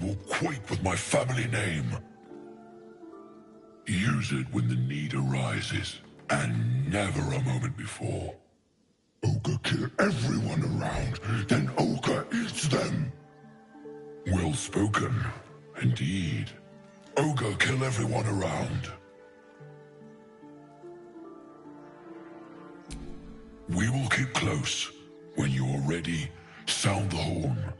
will quake with my family name. Use it when the need arises, and never a moment before. Ogre kill everyone around, then Ogre eats them. Well spoken, indeed. Ogre kill everyone around. We will keep close. When you are ready, sound the horn.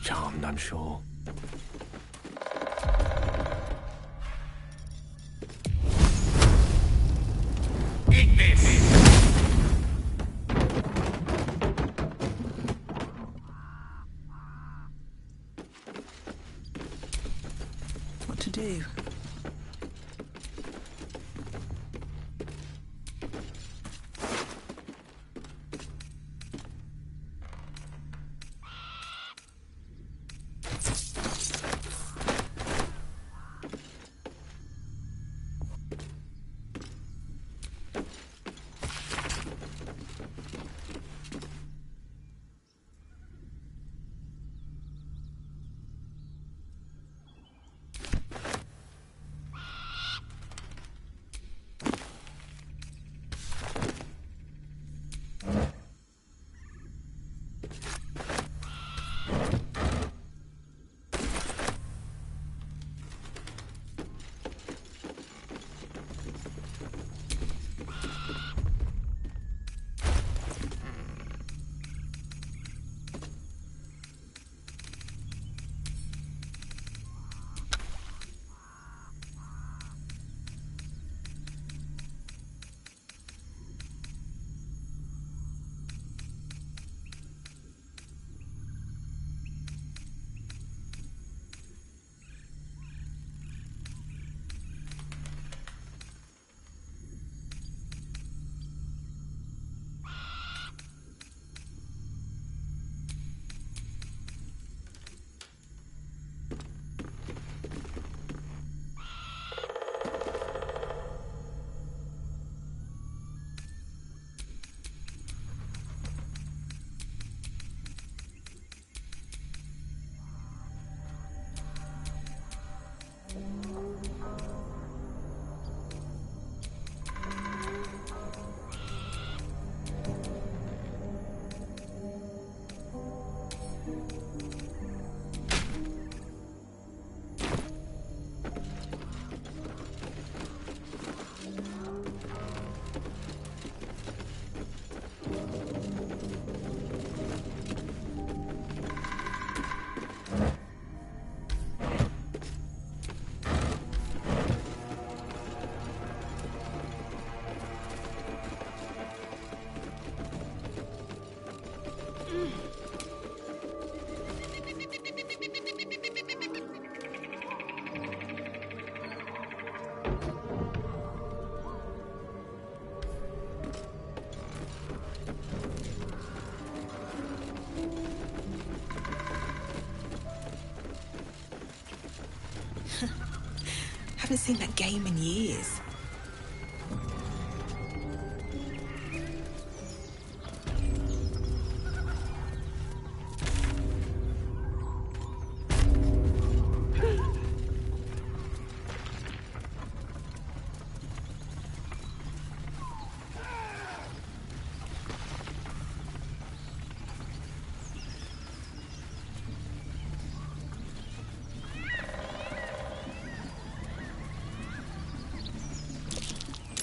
Charmed, I'm sure. Eat this! What to do? Haven't seen that game in years.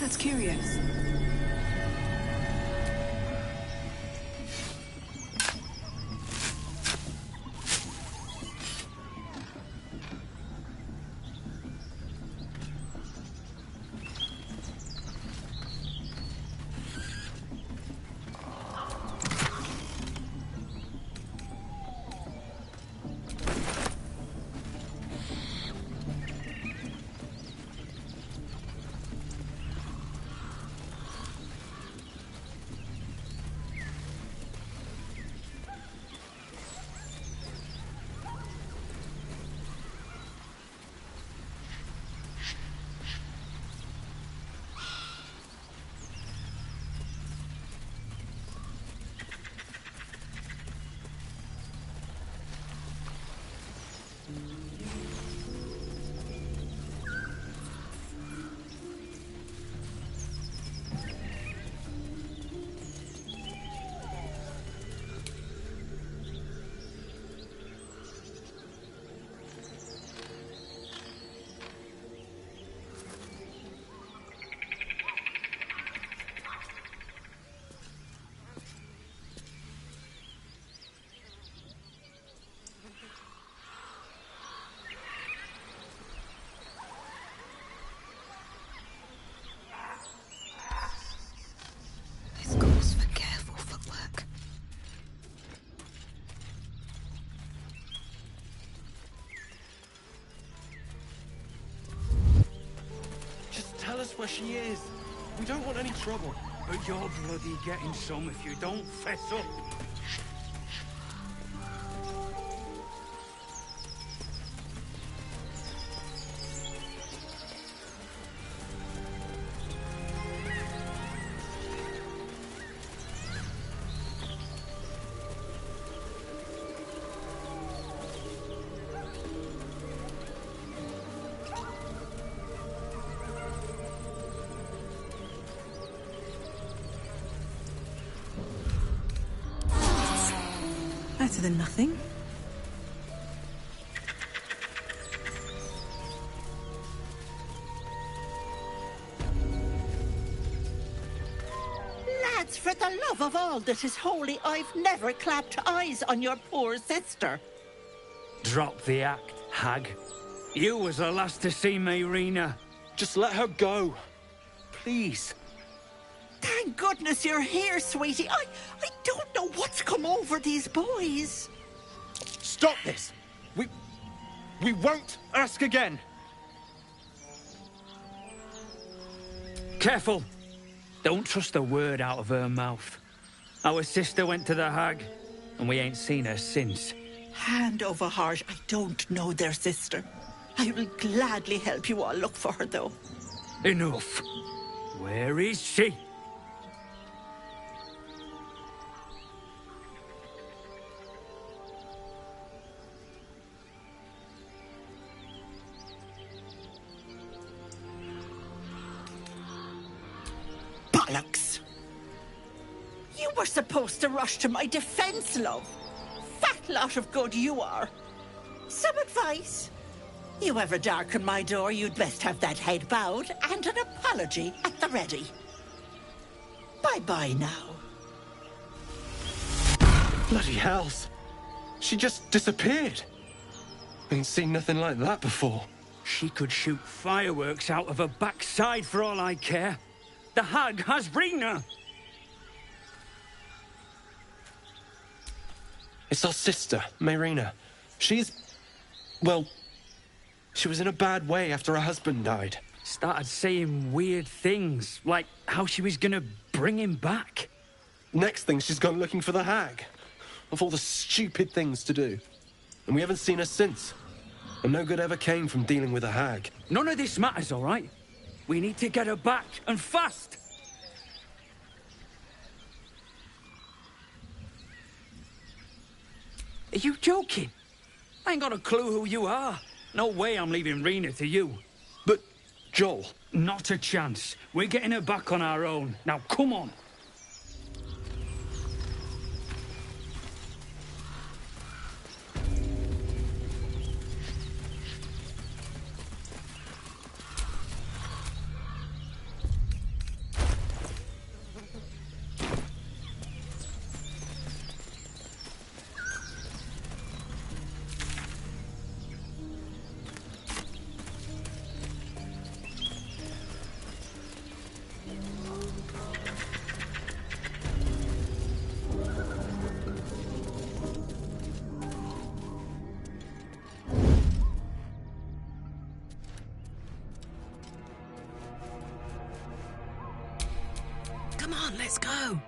That's curious. where she is. We don't want any trouble. But you're bloody getting some if you don't fess up. Better than nothing. Lads, for the love of all that is holy, I've never clapped eyes on your poor sister. Drop the act, hag. You was the last to see Mayrina. Just let her go. Please. Thank goodness you're here, sweetie. I don't know what's come over these boys. Stop this! We won't ask again! Careful! Don't trust a word out of her mouth. Our sister went to the hag, and we ain't seen her since. Hand over heart, I don't know their sister. I will gladly help you all look for her, though. Enough! Where is she? Bollocks! You were supposed to rush to my defense, love. Fat lot of good you are. Some advice? You ever darken my door, you'd best have that head bowed and an apology at the ready. Bye-bye now. Bloody hells. She just disappeared. Ain't seen nothing like that before. She could shoot fireworks out of her backside for all I care. The hag has Rina! It's our sister, Mayrina. Well, she was in a bad way after her husband died. Started saying weird things, like how she was gonna bring him back. Next thing, she's gone looking for the hag. Of all the stupid things to do. And we haven't seen her since. And no good ever came from dealing with a hag. None of this matters, all right? We need to get her back, and fast! Are you joking? I ain't got a clue who you are. No way I'm leaving Rina to you. But, Joel... Not a chance. We're getting her back on our own. Now, come on. Come on, let's go.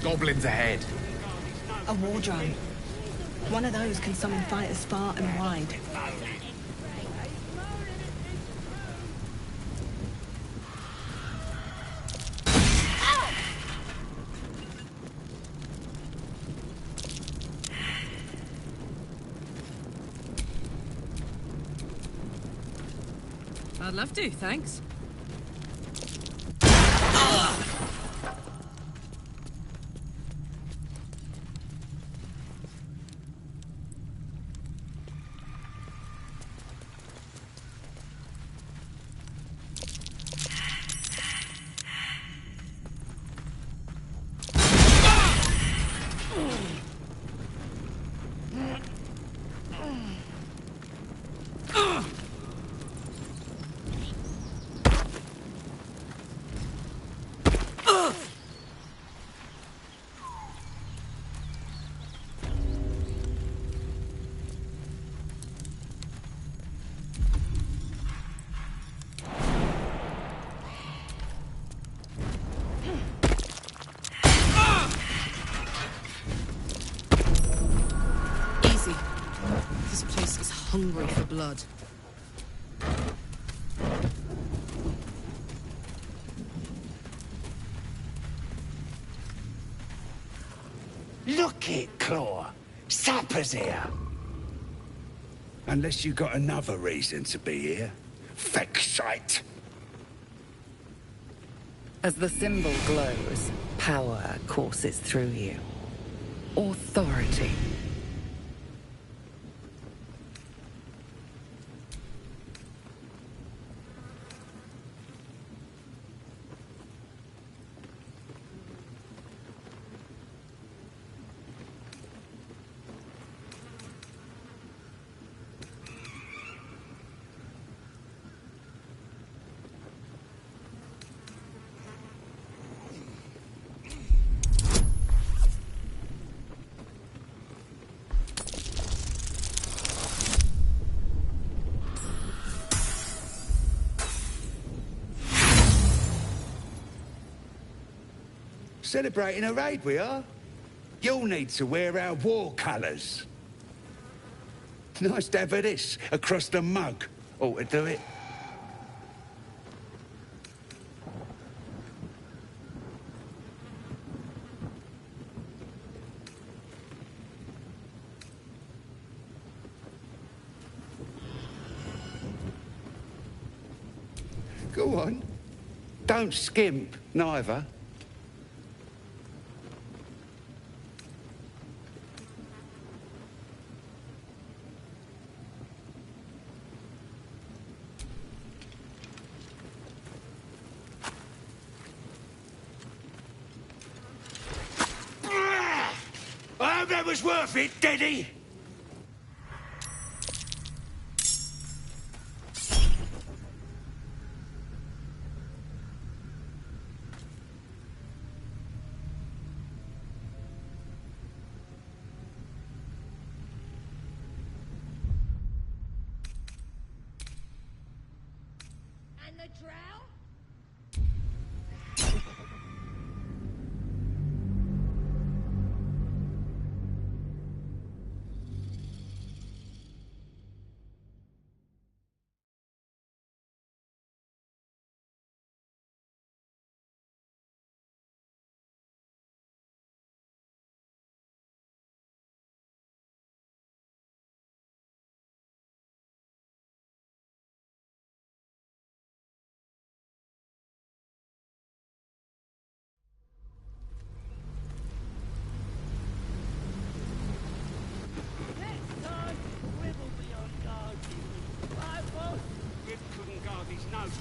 Goblins ahead. A war drum. One of those can summon fighters far and wide. I'd love to, thanks. Easy. This place is hungry for blood. Look it, Claw. Sapper's here. Unless you got another reason to be here. Fexite. As the symbol glows, power courses through you. Authority. Celebrating a raid, we are. You'll need to wear our war colours. Nice to have this across the mug. Ought to do it. Go on. Don't skimp, neither. I hope that was worth it, Daddy. And the drow?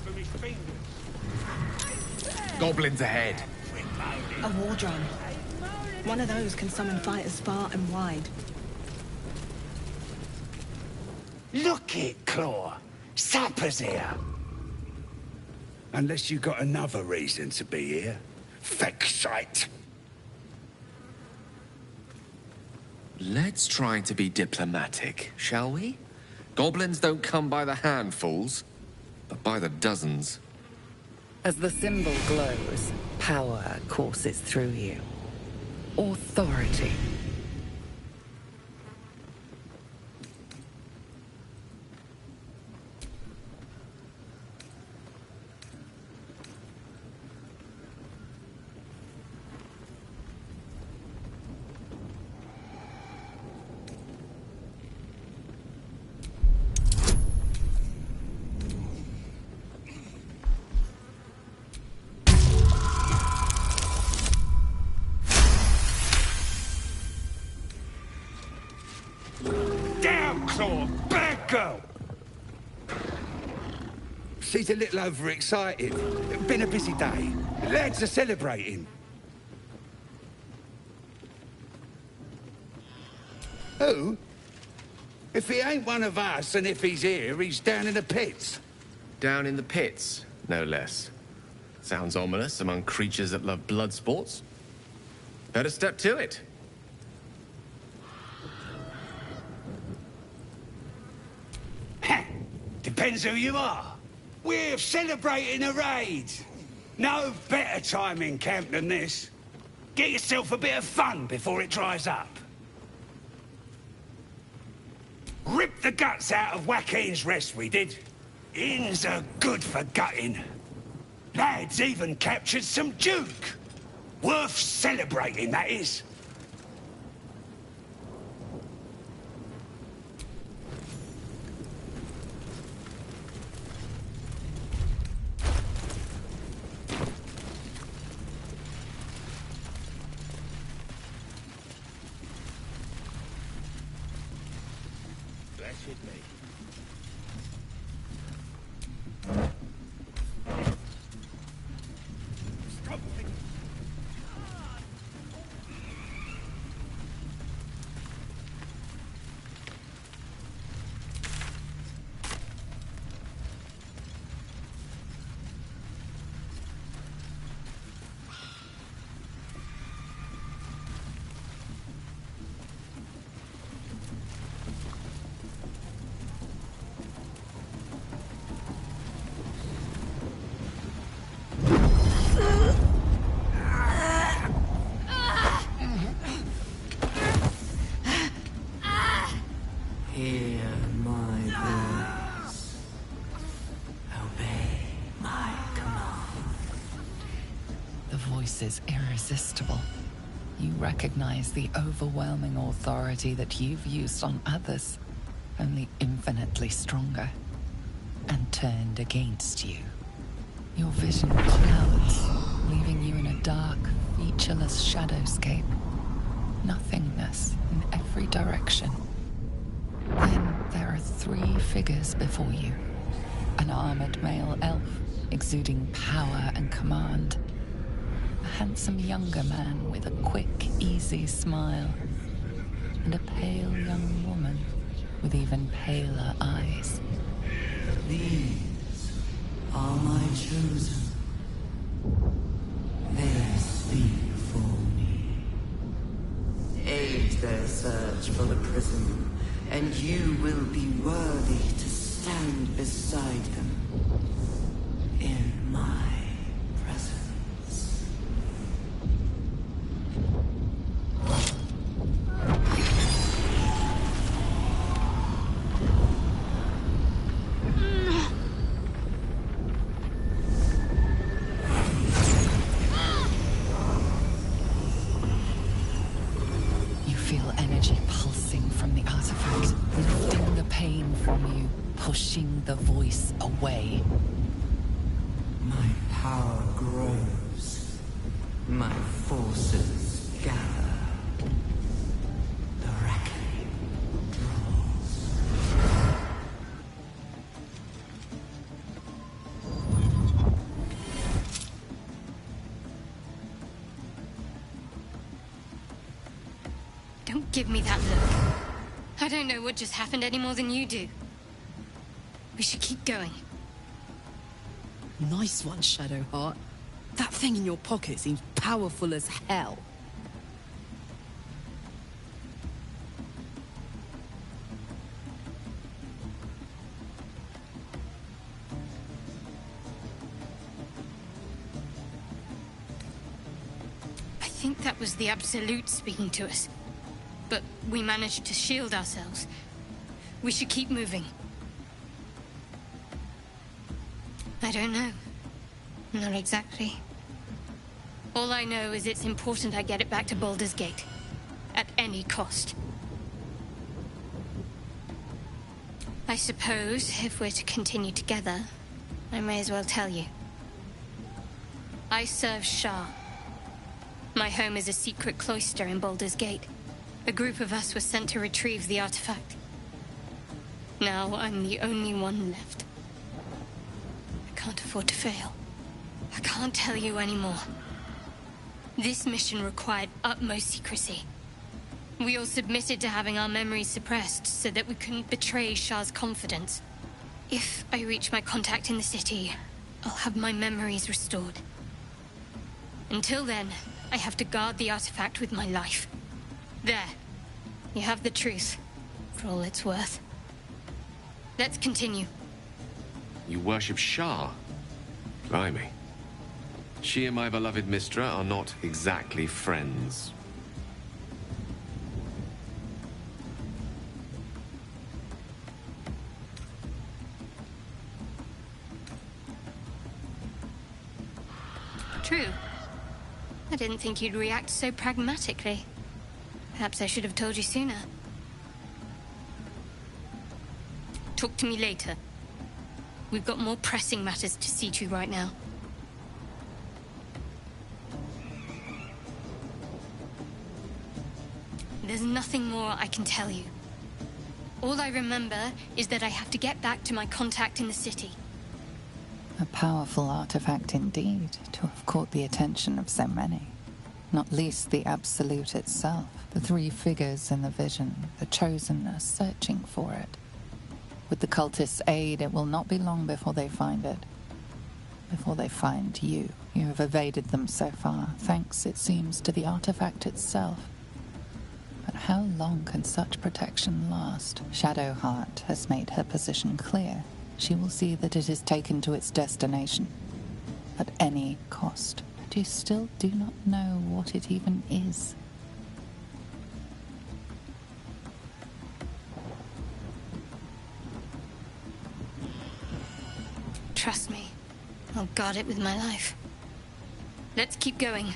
From his fingers. Goblins ahead. A war drum. One of those can summon fighters far and wide. Look it, Claw. Sapper's here. Unless you got another reason to be here. Fexite. Let's try to be diplomatic, shall we? Goblins don't come by the handfuls, but by the dozens. As the symbol glows, power courses through you. authority. Down, Claw! Bad girl! She's a little overexcited. Been a busy day. Lads are celebrating. Who? If he ain't one of us, and if he's here, he's down in the pits. Down in the pits, no less. Sounds ominous among creatures that love blood sports. Better step to it. Depends who you are. We're celebrating a raid. No better time in camp than this. Get yourself a bit of fun before it dries up. Rip the guts out of Joaquin's rest, we did. Inns are good for gutting. Lads even captured some Duke. Worth celebrating, that is. Is irresistible. You recognize the overwhelming authority that you've used on others, only infinitely stronger, and turned against you. Your vision clouds, leaving you in a dark, featureless shadowscape. Nothingness in every direction. Then there are 3 figures before you. An armored male elf, exuding power and command. A handsome younger man with a quick, easy smile. And a pale young woman with even paler eyes. These are my chosen. They speak for me. Aid their search for the prison, and you will be worthy to stand beside them in my presence. You feel energy pulsing from the artifact, lifting the pain from you, pushing the voice away. My power grows. My forces gather. The reckoning draws. Don't give me that look. I don't know what just happened any more than you do. We should keep going. Nice one, Shadowheart. That thing in your pocket seems powerful as hell. I think that was the Absolute speaking to us. But we managed to shield ourselves. We should keep moving. I don't know. Not exactly. All I know is it's important I get it back to Baldur's Gate. At any cost. I suppose, if we're to continue together, I may as well tell you. I serve Shah. My home is a secret cloister in Baldur's Gate. A group of us was sent to retrieve the artifact. Now I'm the only one left. I can't afford to fail. I can't tell you anymore. This mission required utmost secrecy. We all submitted to having our memories suppressed so that we couldn't betray Shah's confidence. If I reach my contact in the city, I'll have my memories restored. Until then, I have to guard the artifact with my life. There. You have the truth, for all it's worth. Let's continue. You worship Shah? Blimey. She and my beloved Mistra are not exactly friends. True. I didn't think you'd react so pragmatically. Perhaps I should have told you sooner. Talk to me later. We've got more pressing matters to see to right now. There's nothing more I can tell you. All I remember is that I have to get back to my contact in the city. A powerful artifact indeed, to have caught the attention of so many. Not least the Absolute itself, the three figures in the vision, the Chosen are searching for it. With the cultists' aid, it will not be long before they find it. Before they find you. You have evaded them so far, thanks, it seems, to the artifact itself. But how long can such protection last? Shadowheart has made her position clear. She will see that it is taken to its destination. At any cost. But you still do not know what it even is. Trust me. I'll guard it with my life. Let's keep going.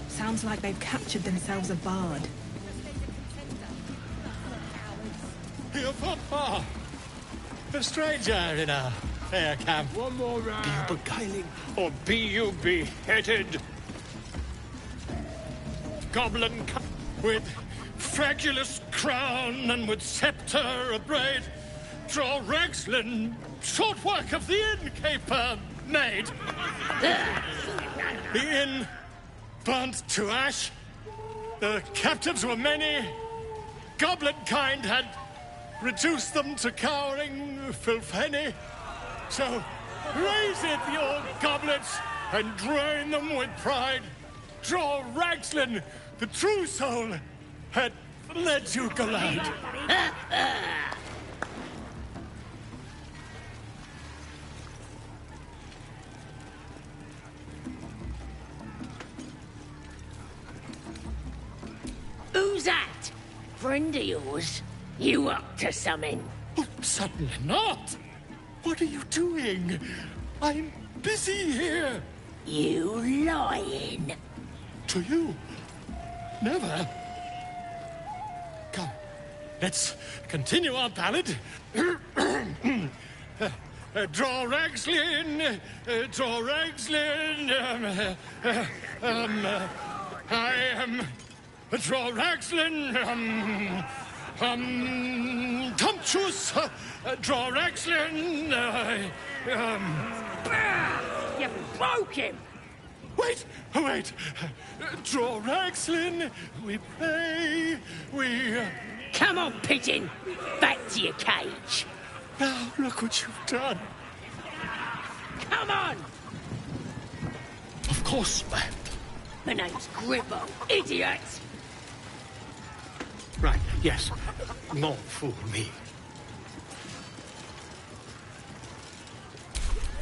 Sounds like they've captured themselves a bard. Here, Papa! A stranger in a fair camp. One more round. Be you beguiling, or be you beheaded? Goblin with fragulous crown and with scepter abraid, draw Ragslin, short work of the innkeeper made. The inn burnt to ash. The captives were many. Goblin kind had reduced them to cowering filthenny. So raise it, your goblets, and drain them with pride. Draw Ragslin, the true soul, had led you glad. Who's that? Friend of yours? You up to something? Oh, certainly not. What are you doing? I'm busy here. You lying. To you? Never. Come, let's continue our ballad. Draw Ragslin, draw Ragslin. I am draw Ragslin. Tumptuous, draw Ragslin. You broke him. Wait, wait. Draw Ragslin. We pray. We. Come on, pigeon. Back to your cage. Now look what you've done. Come on. Of course, ma'am. My name's Gribbo, idiot! Right, yes. More fool me.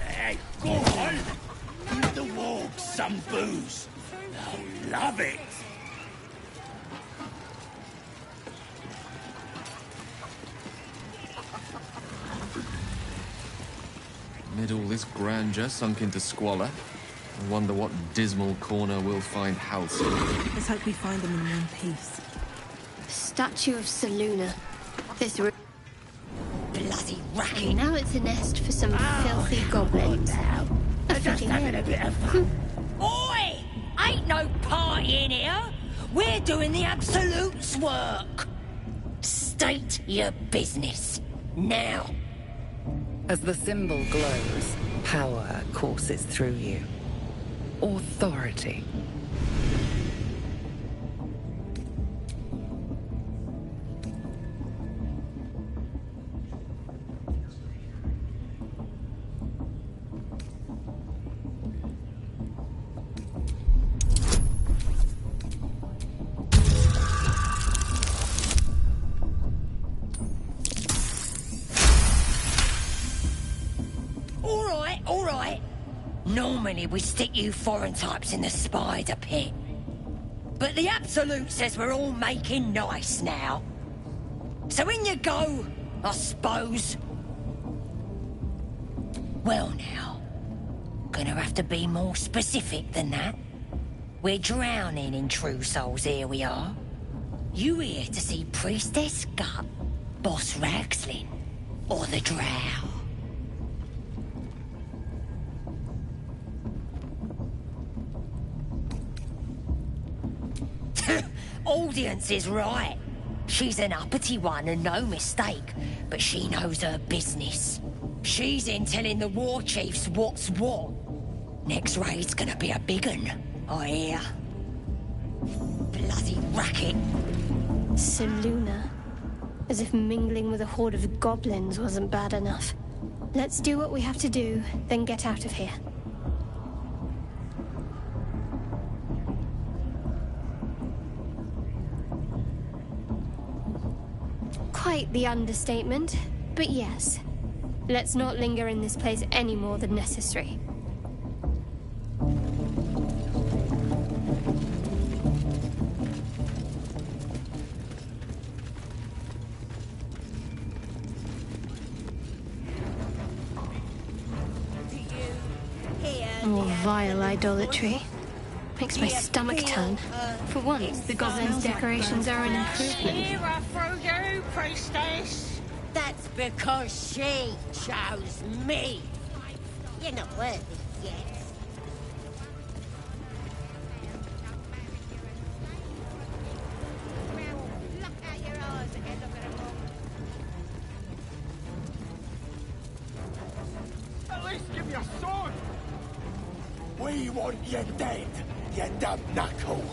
Hey, go on! Give the warg some booze. They'll love it. Amid all this grandeur sunk into squalor, I wonder what dismal corner we'll find house in. Let's hope we find them in one piece. Statue of Seluna. This room. Bloody racket. Now it's a nest for some filthy goblins. A fitting end. Oi! Ain't no party in here. We're doing the Absolute's work. State your business. Now. As the symbol glows, power courses through you. Authority. All right. Normally we stick you foreign types in the spider pit. But the Absolute says we're all making nice now. So in you go, I suppose. Well now, gonna have to be more specific than that. We're drowning in true souls, here we are. You here to see Priestess Gut, Boss Ragslin, or the Drow? Audience is right. She's an uppity one and no mistake, but she knows her business. She's in telling the war chiefs what's what. Next raid's gonna be a big un, I hear. Bloody racket. Seluna. As if mingling with a horde of goblins wasn't bad enough. Let's do what we have to do, then get out of here. Quite the understatement, but yes. Let's not linger in this place any more than necessary. More vile idolatry. Makes my stomach turn. For once, the goblins' decorations are an improvement. Here I throw you, priestess. That's because she chose me. You're not worthy yet. At least give your sword. We want you dead, you dumb knuckle.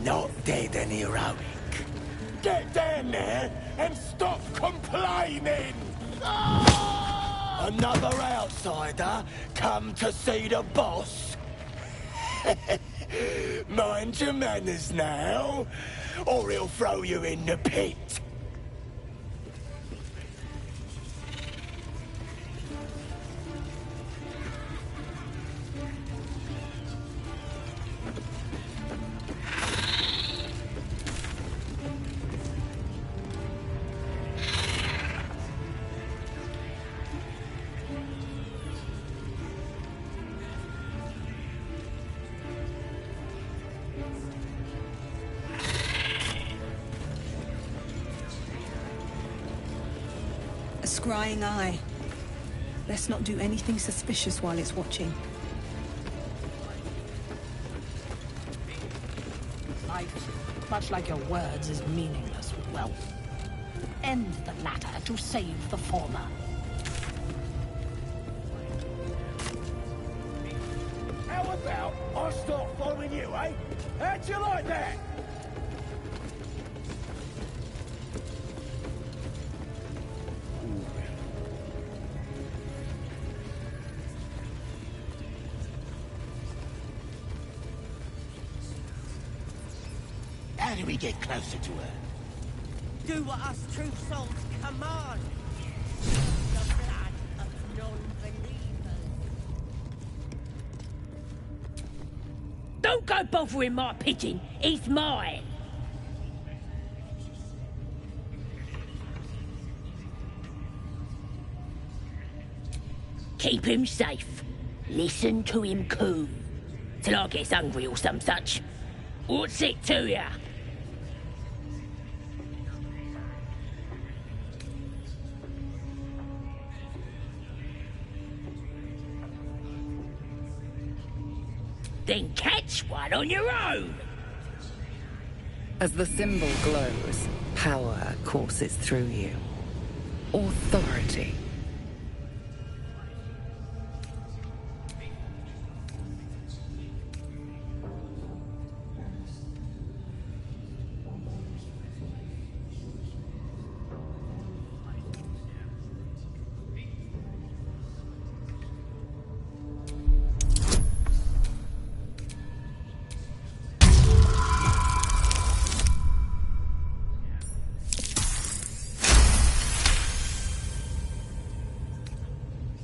Not dead and heroic. Get down there and stop complaining! Another outsider come to see the boss? Mind your manners now, or he'll throw you in the pit. A scrying eye. Let's not do anything suspicious while it's watching. Life, much like your words, is meaningless. Well, end the latter to save the former. How about I start following you, eh? How'd you like that? How do we get closer to her? Do what us true souls command. The blood of non-believers. Don't go bothering my pigeon. He's mine. Keep him safe. Listen to him coo. Till I gets hungry or some such. What's it to ya? Then catch one on your own. As the symbol glows, power courses through you. Authority.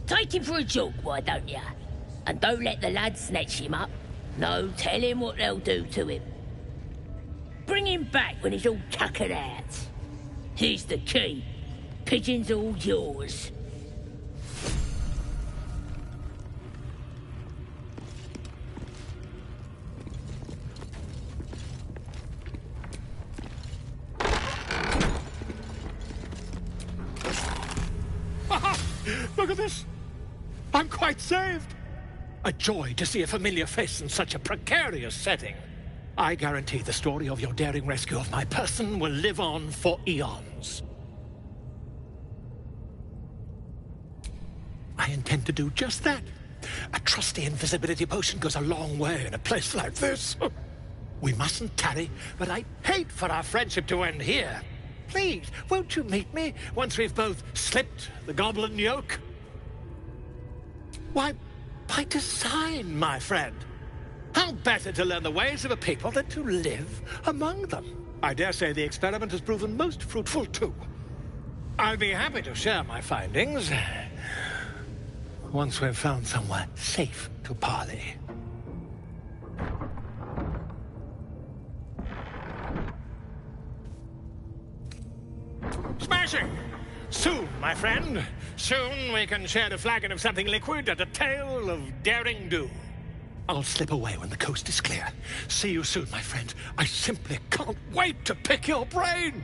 Take him for a joke, why don't ya? And don't let the lads snatch him up. No, tell him what they'll do to him. Bring him back when he's all tuckered out. Here's the key. Pigeon's all yours. Look at this! I'm quite saved! A joy to see a familiar face in such a precarious setting. I guarantee the story of your daring rescue of my person will live on for eons. I intend to do just that. A trusty invisibility potion goes a long way in a place like this. We mustn't tarry, but I'd hate for our friendship to end here. Please, won't you meet me once we've both slipped the goblin yoke? Why, by design, my friend. How better to learn the ways of a people than to live among them? I dare say the experiment has proven most fruitful, too. I'll be happy to share my findings once we've found somewhere safe to parley. Smashing! Soon, my friend. Soon we can share a flagon of something liquid and a tale of daring do. I'll slip away when the coast is clear. See you soon, my friend. I simply can't wait to pick your brain!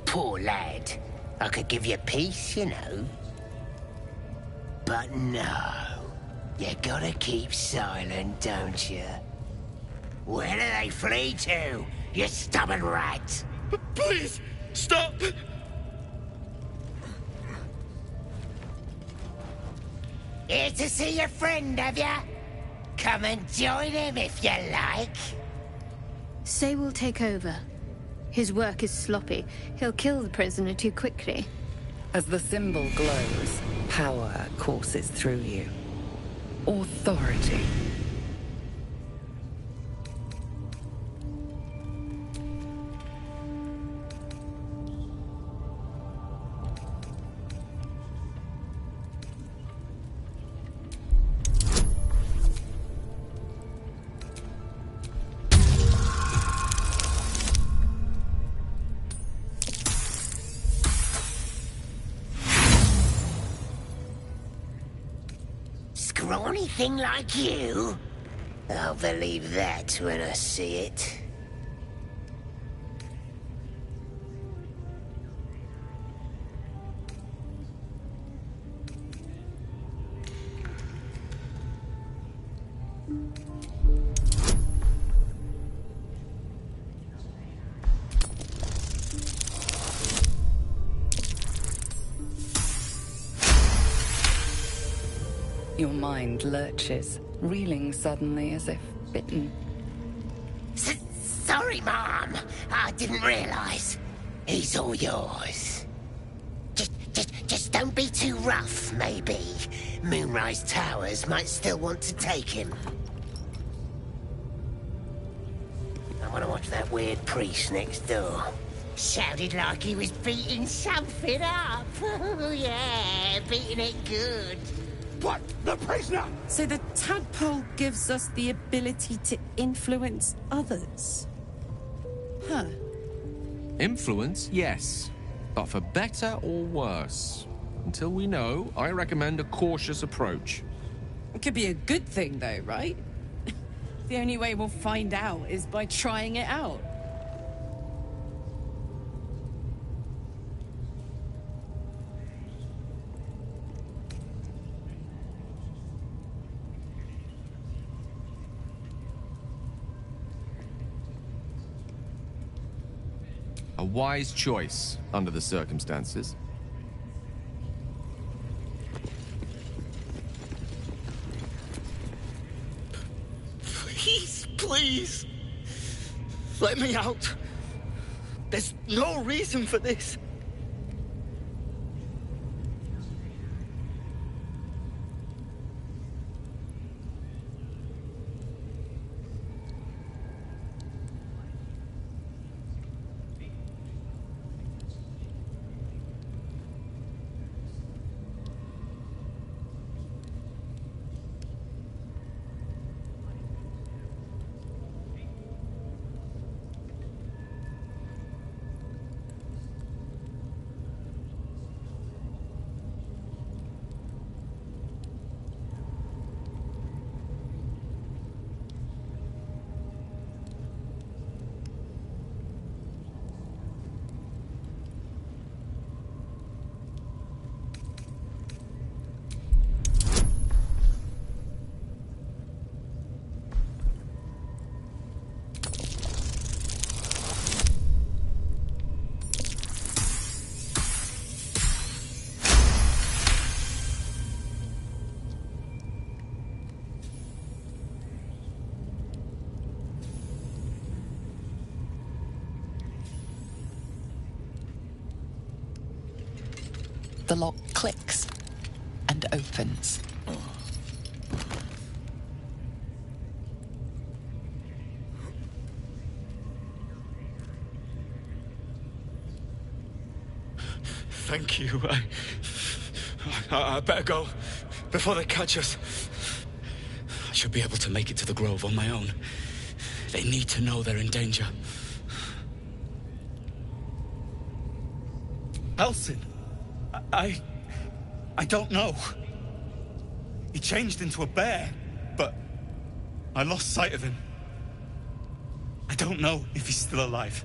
Poor lad. I could give you peace, you know. But no. You gotta keep silent, don't you? Where do they flee to, you stubborn rat? Please, stop! Here to see your friend, have ya? Come and join him if you like. Say will take over. His work is sloppy. He'll kill the prisoner too quickly. As the symbol glows, power courses through you. Authority. Scrawny thing like you? I'll believe that when I see it. Your mind lurches, reeling suddenly as if bitten. Sorry, Mom. I didn't realize. He's all yours. Just don't be too rough, maybe. Moonrise Towers might still want to take him. I want to watch that weird priest next door. Sounded like he was beating something up. Oh, yeah, beating it good. What? The prisoner? So the tadpole gives us the ability to influence others? Huh. Influence, yes. But for better or worse. Until we know, I recommend a cautious approach. It could be a good thing, though, right? The only way we'll find out is by trying it out. A wise choice, under the circumstances. Please, please. Let me out. There's no reason for this. The lock clicks and opens. Thank you. I better go before they catch us. I should be able to make it to the Grove on my own. They need to know they're in danger. Elsin? I don't know. He changed into a bear, but I lost sight of him. I don't know if he's still alive.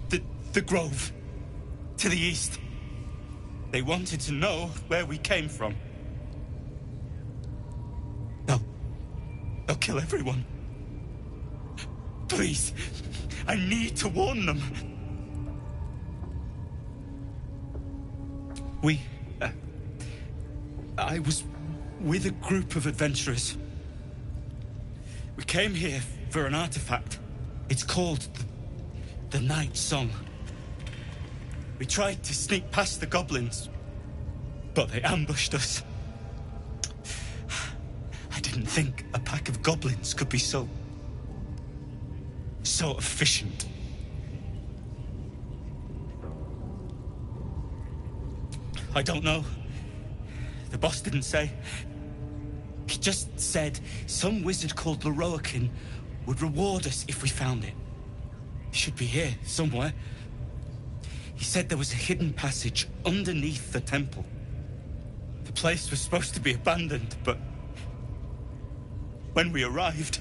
The Grove. To the east. They wanted to know where we came from. They'll kill everyone. Please, I need to warn them. We... I was with a group of adventurers. We came here for an artifact. It's called the Night Song. We tried to sneak past the goblins, but they ambushed us. I didn't think a pack of goblins could be so efficient. I don't know. The boss didn't say. He just said some wizard called Loroakin would reward us if we found it. It should be here, somewhere. He said there was a hidden passage underneath the temple. The place was supposed to be abandoned, but when we arrived...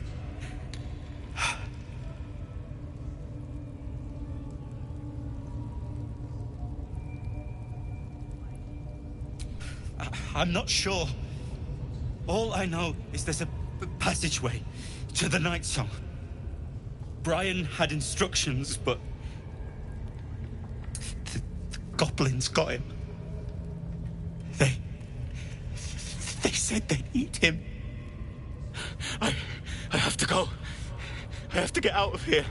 I'm not sure. All I know is there's a passageway to the Night Song. Brian had instructions, but the goblins got him. They said they'd eat him. I have to go. I have to get out of here.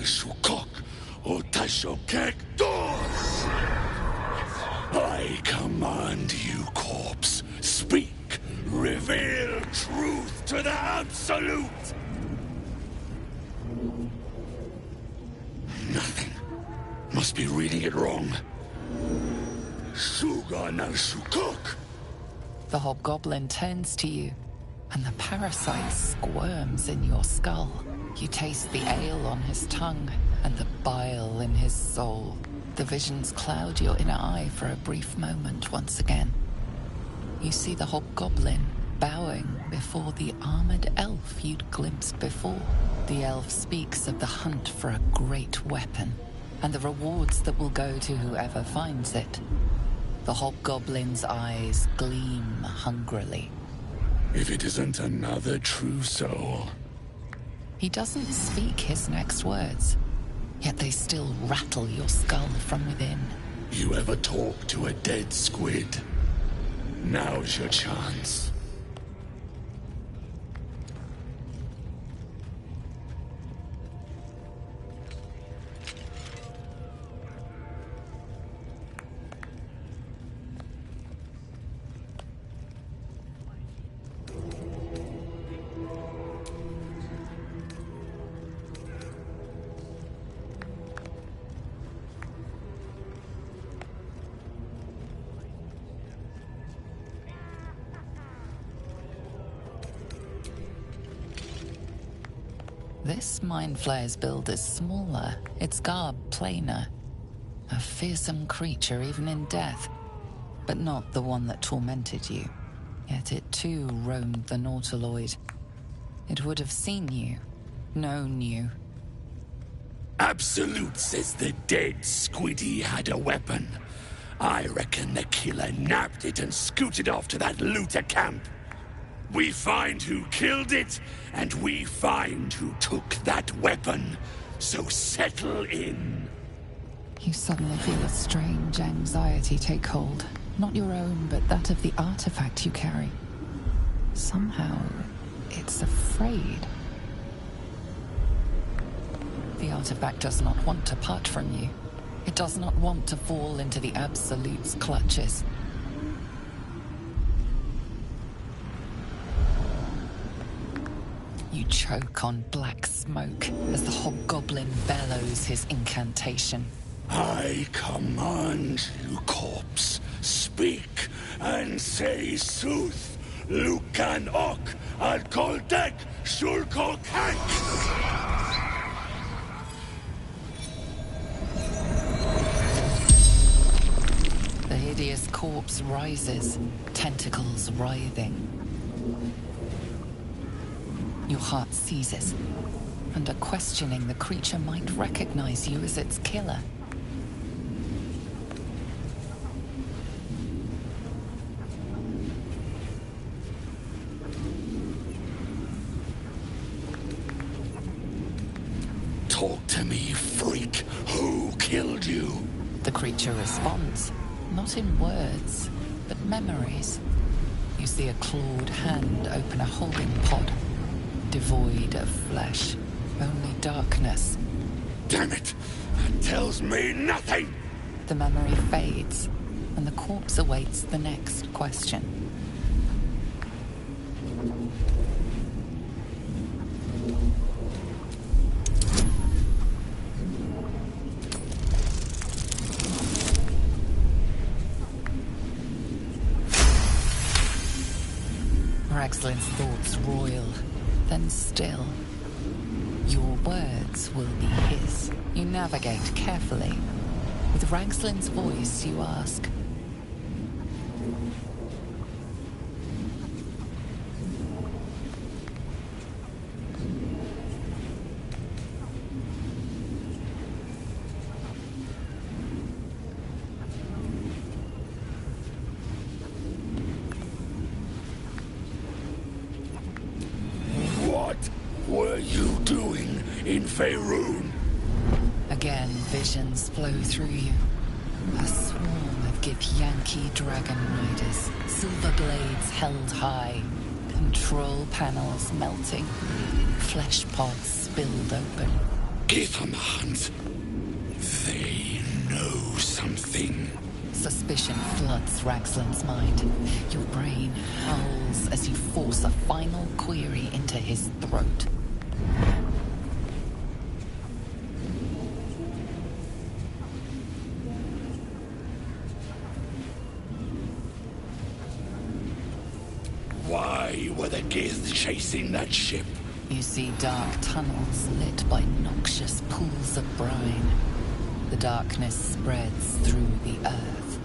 Sukok Otashokek Dos. I command you, corpse. Speak. Reveal truth to the absolute. Nothing. Must be reading it wrong. Sukok. The hobgoblin turns to you, and the parasite squirms in your skull. You taste the ale on his tongue and the bile in his soul. The visions cloud your inner eye for a brief moment once again. You see the hobgoblin bowing before the armored elf you'd glimpsed before. The elf speaks of the hunt for a great weapon, and the rewards that will go to whoever finds it. The hobgoblin's eyes gleam hungrily. If it isn't another true soul. He doesn't speak his next words, yet they still rattle your skull from within. You ever talk to a dead squid? Now's your chance. This Mind Flayer's build is smaller, its garb plainer. A fearsome creature even in death, but not the one that tormented you. Yet it too roamed the Nautiloid. It would have seen you, known you. Absolute says the dead squiddy had a weapon. I reckon the killer nabbed it and scooted off to that looter camp. We find who killed it, and we find who took that weapon. So settle in. You suddenly feel a strange anxiety take hold. Not your own, but that of the artifact you carry. Somehow, it's afraid. The artifact does not want to part from you. It does not want to fall into the Absolute's clutches. You choke on black smoke as the hobgoblin bellows his incantation. I command you, corpse, speak and say sooth. Lucan ok al koldek shulko kank. The hideous corpse rises, tentacles writhing. Your heart seizes. Under questioning, the creature might recognize you as its killer. Talk to me, freak. Who killed you? The creature responds, not in words, but memories. You see a clawed hand open a holding pod. Devoid of flesh, only darkness. Damn it! That tells me nothing! The memory fades, and the corpse awaits the next question. Ragslin's thoughts roil, then still. Your words will be his. You navigate carefully. With Ragslin's voice, you ask. What were you doing in Faerun? Again, visions flow through you. A swarm of Githyanki dragon riders, silver blades held high, control panels melting, flesh pods spilled open. Give on the hunt. They know something. Suspicion floods Ragslin's mind. Your brain howls as you force a final query into his throat. Why were the Gith chasing that ship? You see dark tunnels lit by noxious pools of brine. The darkness spreads through the earth.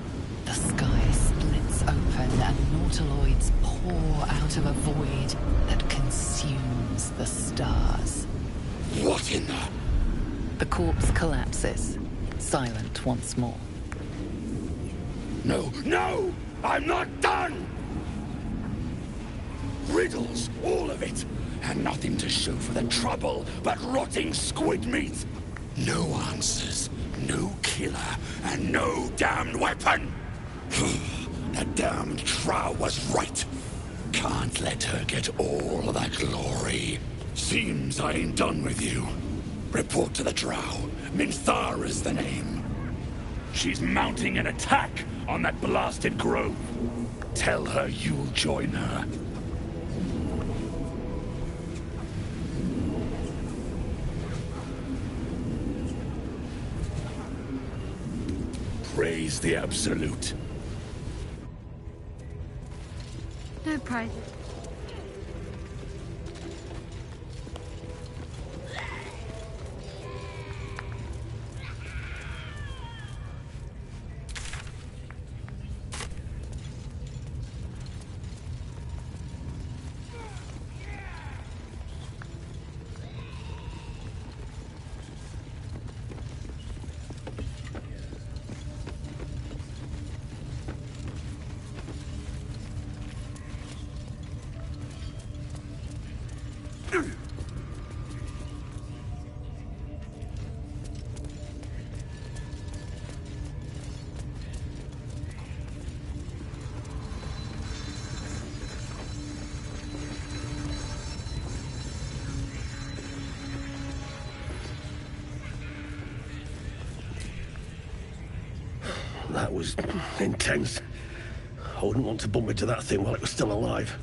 The sky splits open and nautiloids pour out of a void that consumes the stars. What in the... The corpse collapses, silent once more. No, no! I'm not done! Riddles, all of it, and nothing to show for the trouble but rotting squid meat. No answers, no killer, and no damned weapon. That damned Trow was right. Can't let her get all that glory. Seems I ain't done with you. Report to the Drow. Minthara's the name. She's mounting an attack on that blasted grove. Tell her you'll join her. Praise the Absolute. No prizes. That was intense. I wouldn't want to bump into that thing while it was still alive.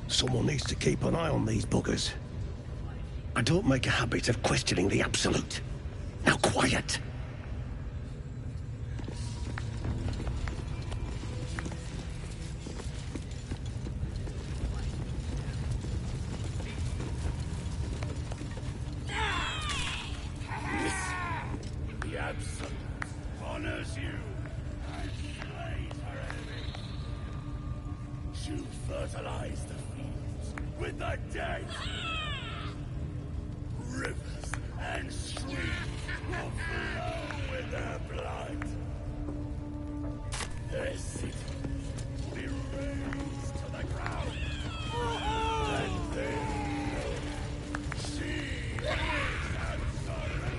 Someone needs to keep an eye on these buggers. I don't make a habit of questioning the Absolute. Now quiet! The Absolute honors you and slays her enemies. You fertilize the fields with the dead. Rivers and streams will flow with their blood. Their city will be razed to the ground. And they know she is absolute.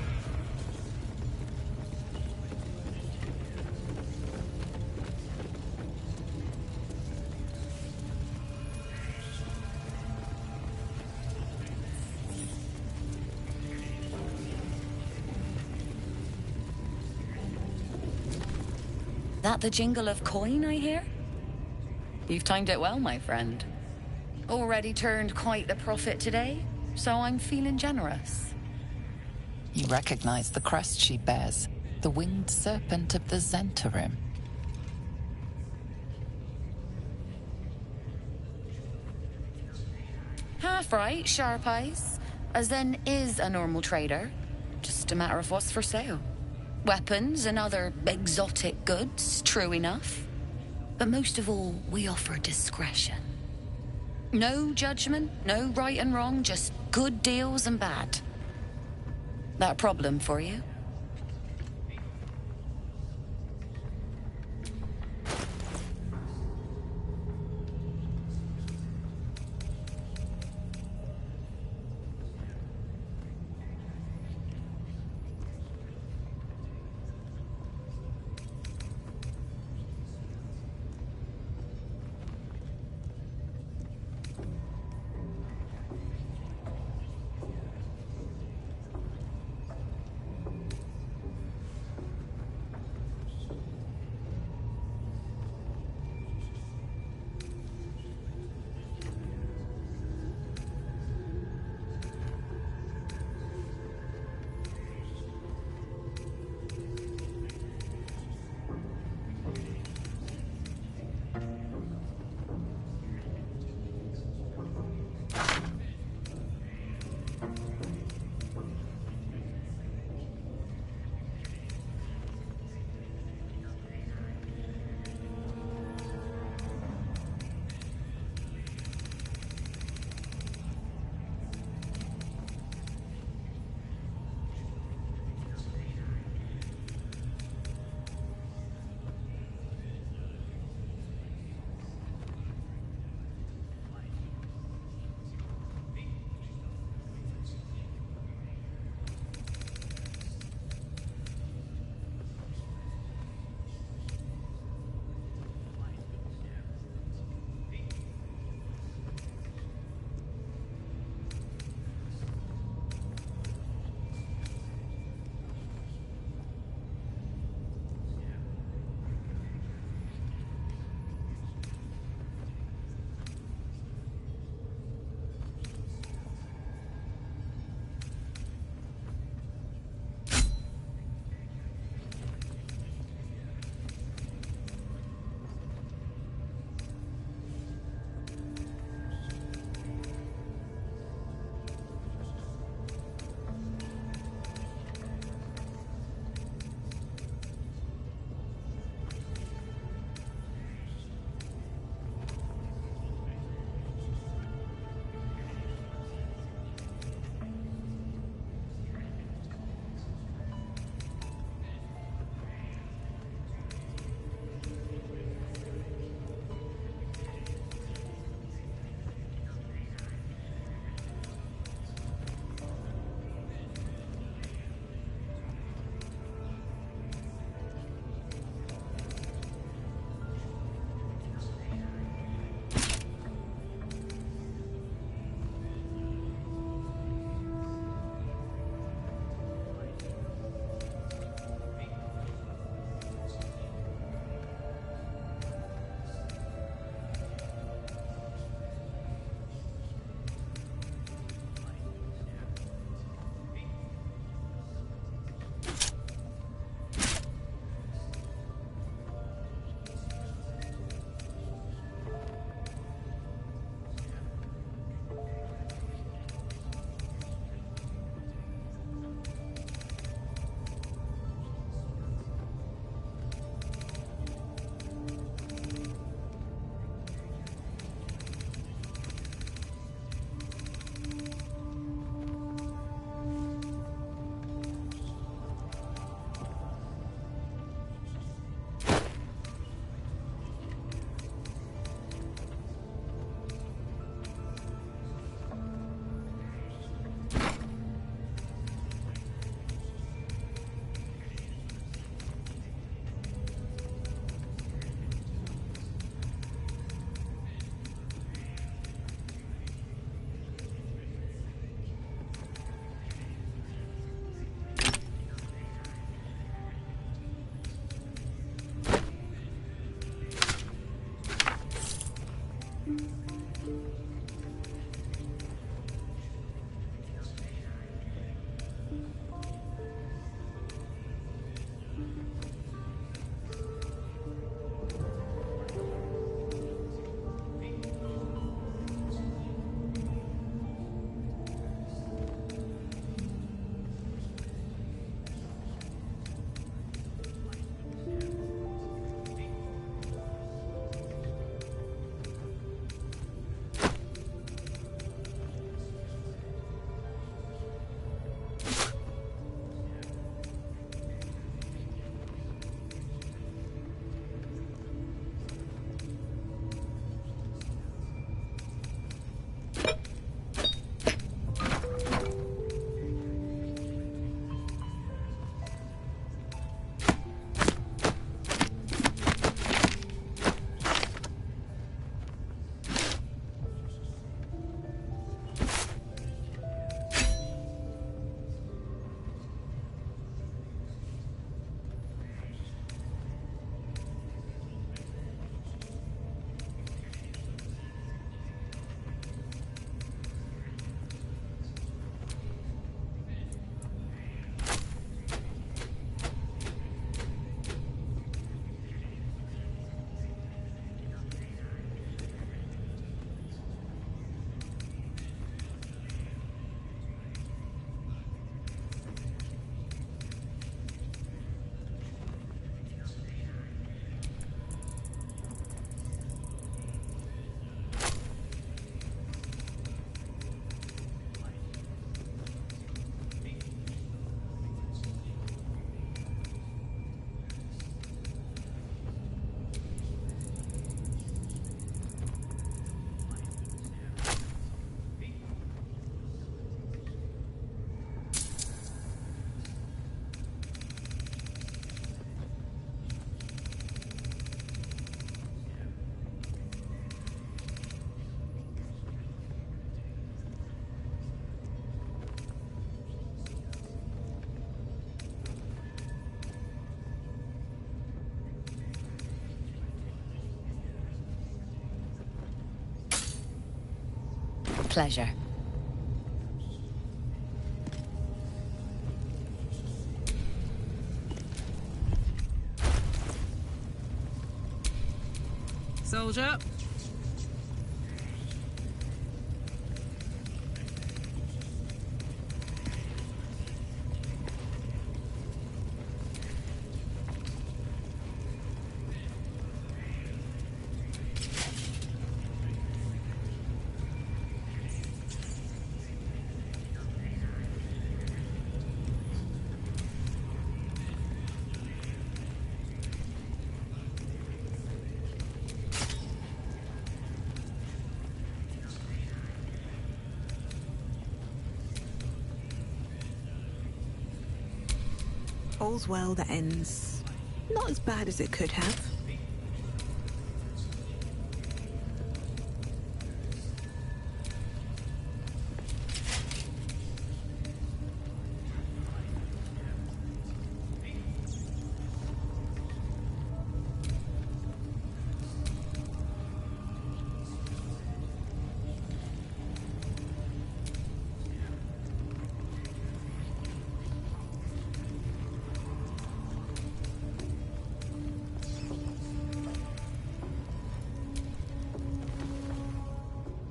That the jingle of coin I hear? You've timed it well, my friend. Already turned quite the profit today, so I'm feeling generous. You recognize the crest she bears, the winged serpent of the Zentarim. Half right, sharp eyes. As then is a normal trader. Just a matter of what's for sale. Weapons and other exotic goods, true enough. But most of all, we offer discretion. No judgment, no right and wrong, just good deals and bad. That a problem for you? pleasure. Soldier. All's well that ends not as bad as it could have.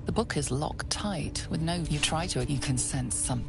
The book is locked tight with no... You try to... You can sense some...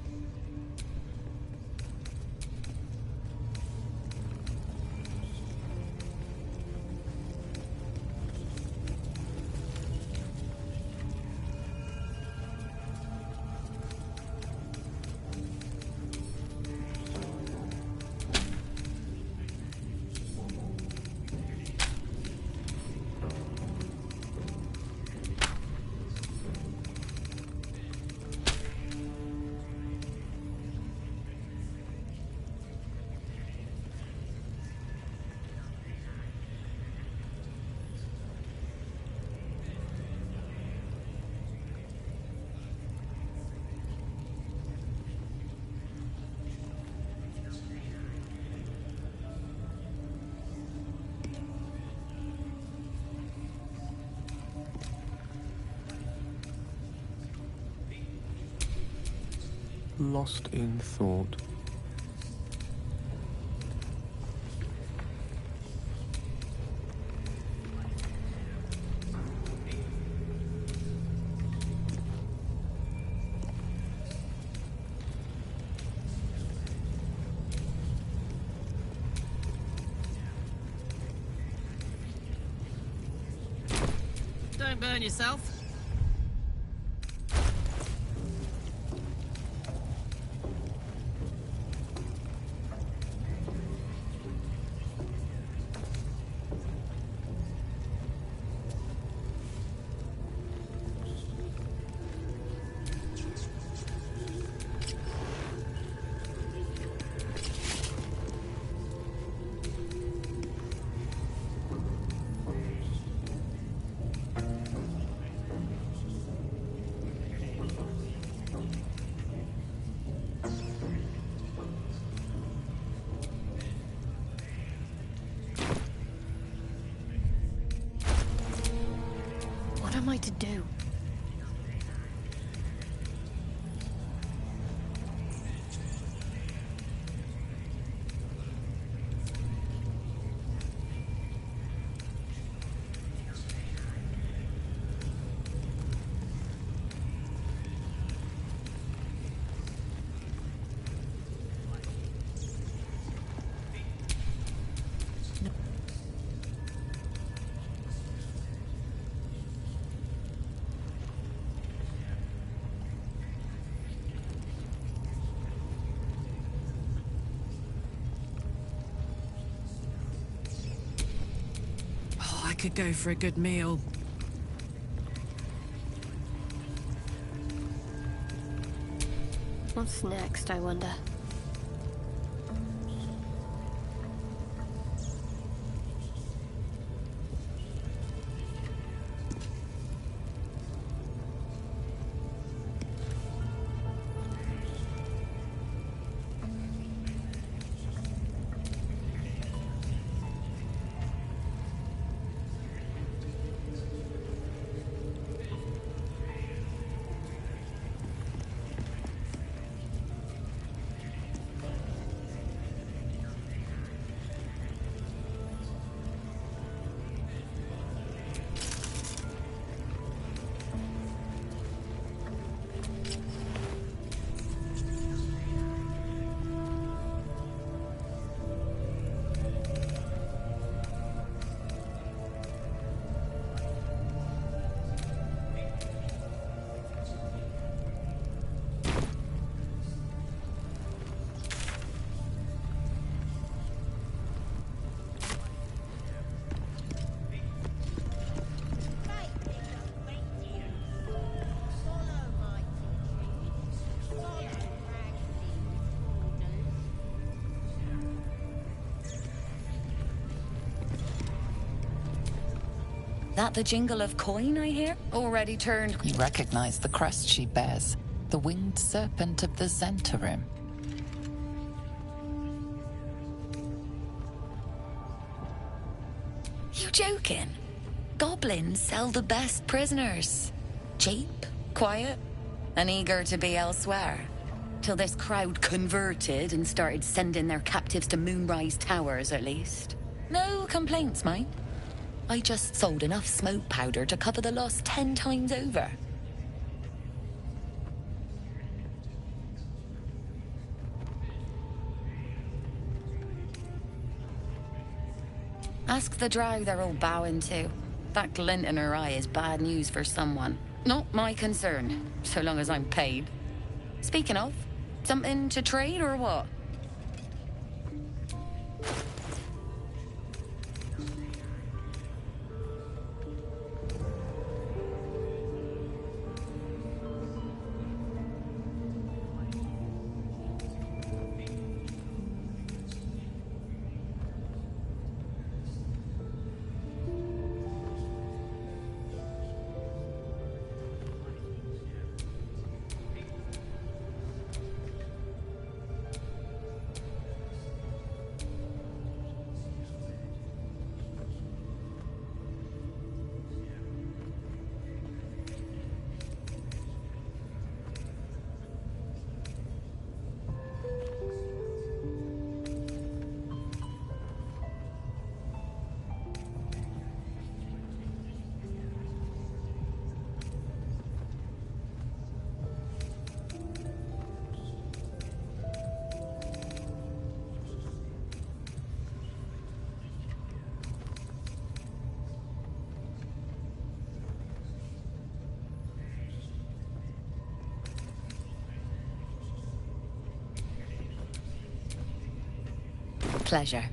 Lost in thought. Don't burn yourself. What am I to do? I could go for a good meal. What's next, I wonder? That the jingle of coin I hear? Already turned... You recognize the crest she bears, the winged serpent of the Zentarim. You joking? Goblins sell the best prisoners. Cheap, quiet, and eager to be elsewhere. Till this crowd converted and started sending their captives to Moonrise Towers, at least. No complaints, mind. I just sold enough smoke powder to cover the loss 10 times over. Ask the drow they're all bowing to. That glint in her eye is bad news for someone. Not my concern, so long as I'm paid. Speaking of, something to trade or what? Pleasure.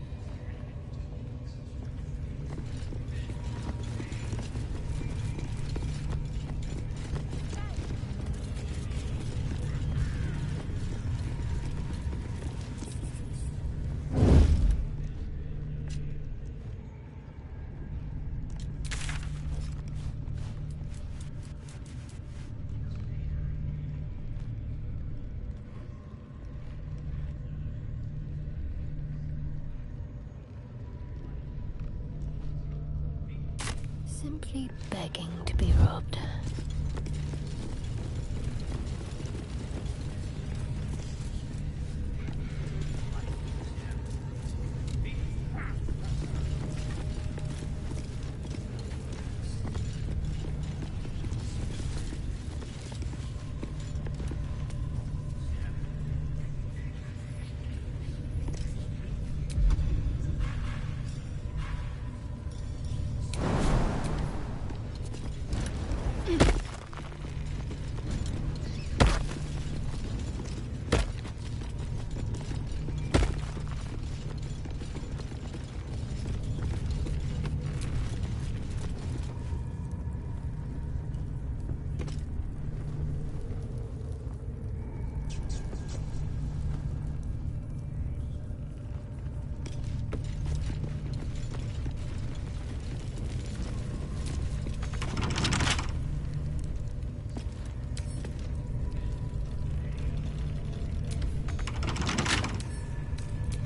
Simply begging to be robbed.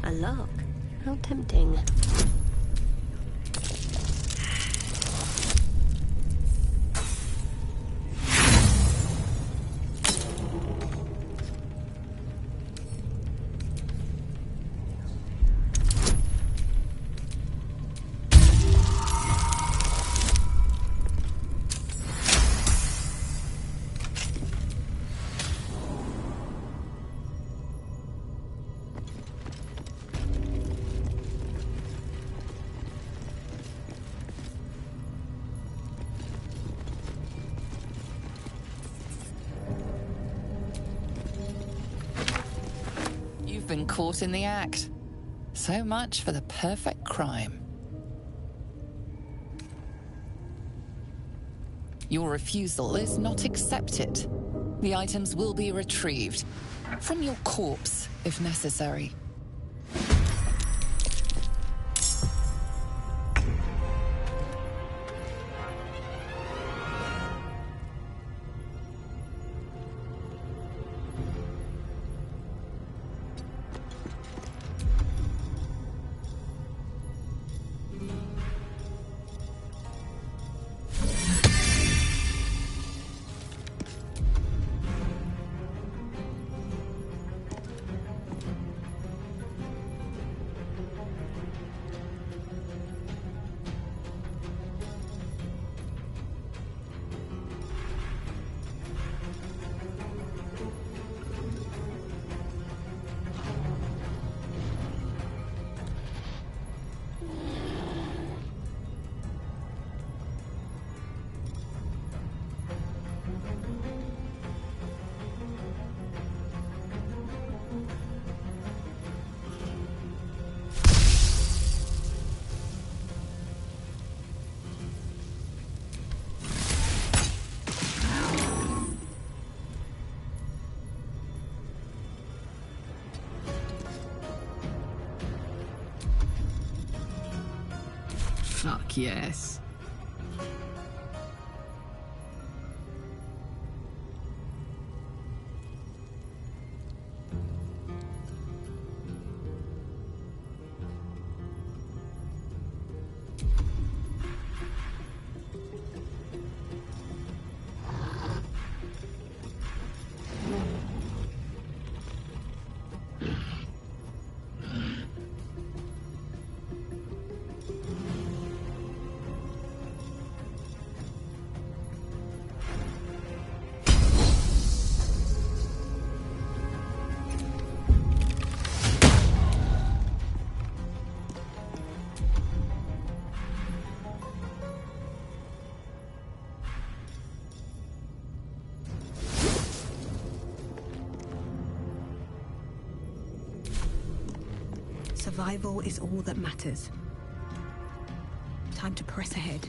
A lock? How tempting. Been caught in the act. So much for the perfect crime. Your refusal is not accepted. The items will be retrieved from your corpse, if necessary. Fuck yes. Survival is all that matters. Time to press ahead.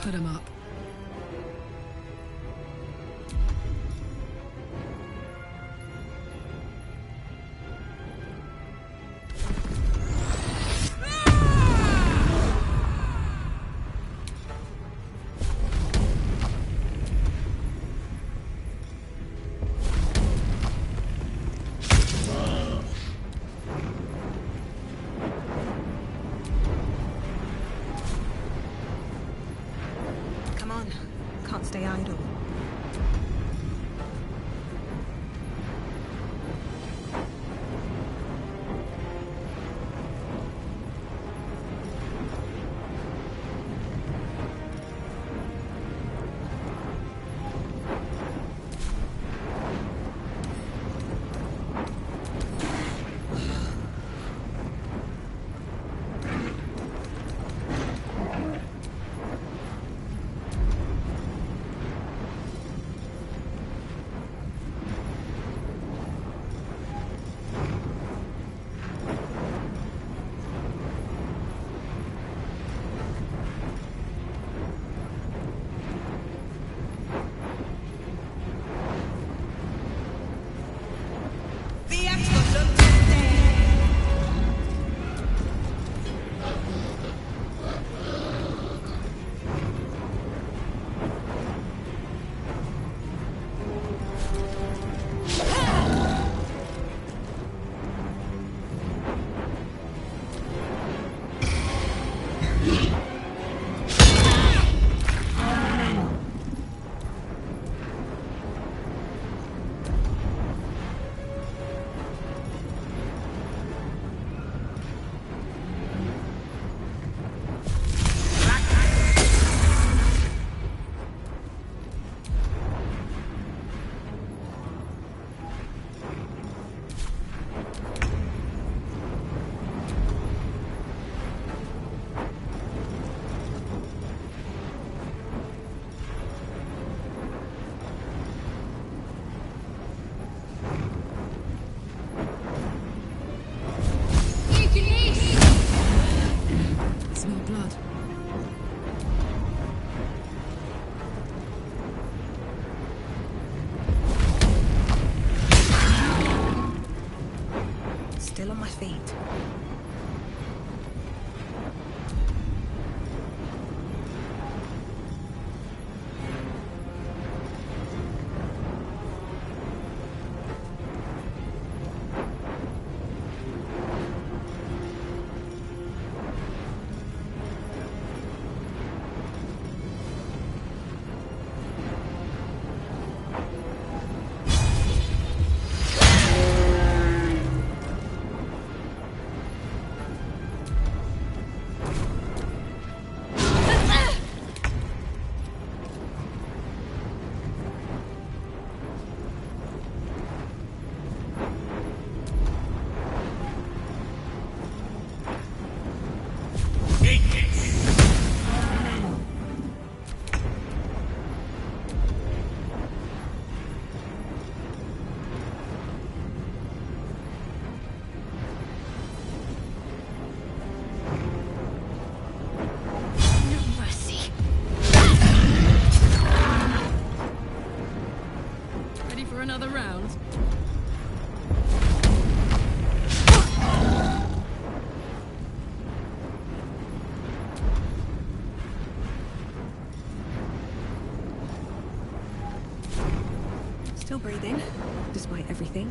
Put him up. still on my feet. Another round? Still breathing, despite everything.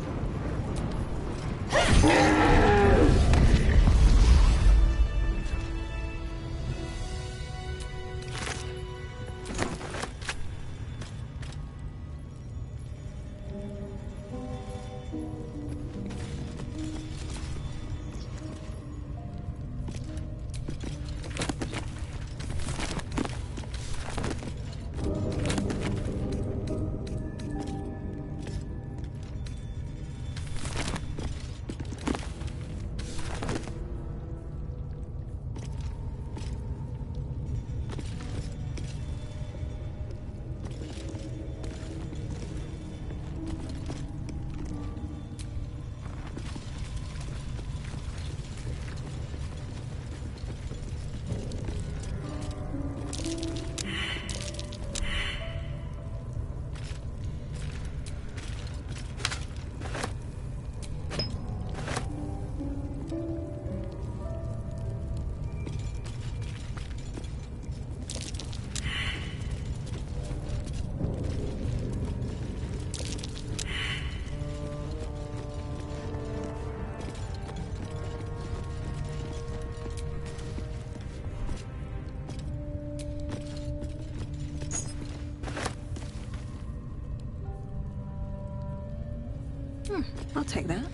I'll take that.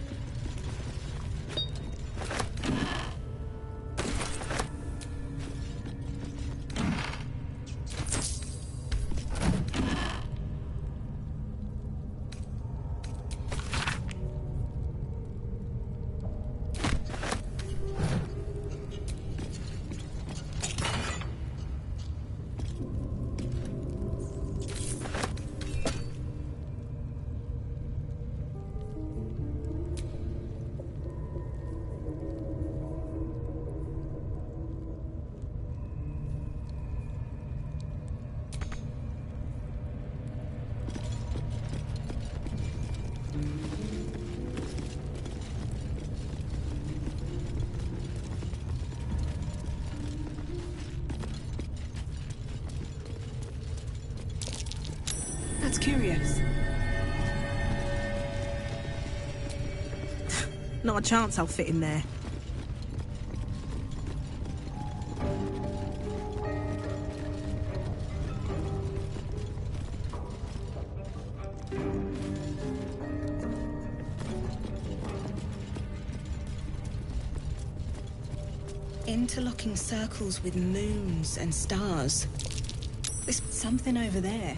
That's curious. Not a chance I'll fit in there. Interlocking circles with moons and stars. There's something over there.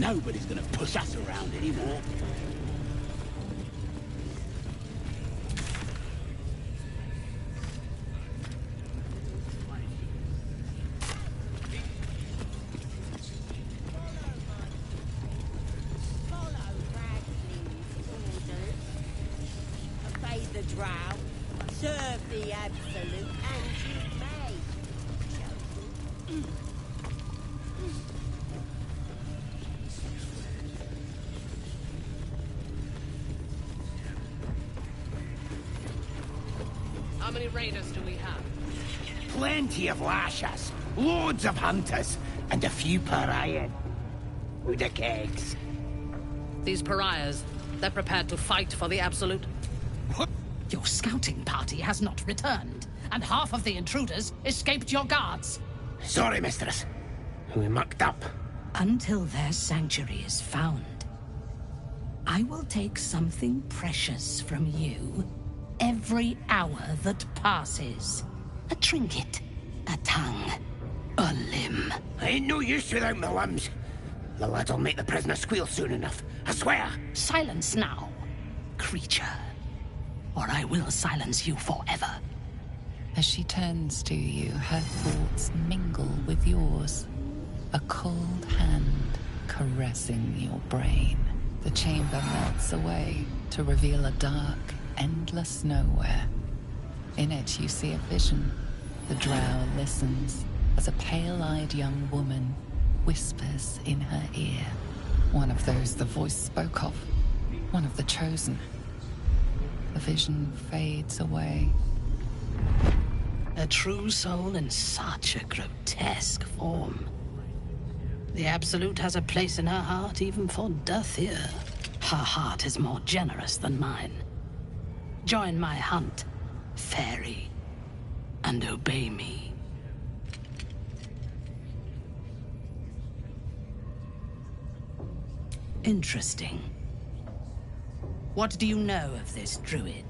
Nobody's gonna push us around anymore. Obey the drow, serve the absolute, and you may. How many raiders do we have? Plenty of lashers, loads of hunters, and a few pariah. Who the kegs? These pariahs, they're prepared to fight for the Absolute. Your scouting party has not returned, and half of the intruders escaped your guards. Sorry, mistress. We mucked up. Until their sanctuary is found, I will take something precious from you every hour that passes. A trinket, a tongue, a limb. I ain't no use without my limbs. The lads'll make the prisoner squeal soon enough, I swear. Silence now, creature, or I will silence you forever. As she turns to you, her thoughts mingle with yours. A cold hand caressing your brain. The chamber melts away to reveal a dark, endless nowhere. In it, you see a vision. The drow listens as a pale-eyed young woman whispers in her ear. One of those the voice spoke of. One of the chosen. The vision fades away. A true soul in such a grotesque form. The Absolute has a place in her heart even for Dathir. Her heart is more generous than mine. Join my hunt, fairy, and obey me. Interesting. What do you know of this druid?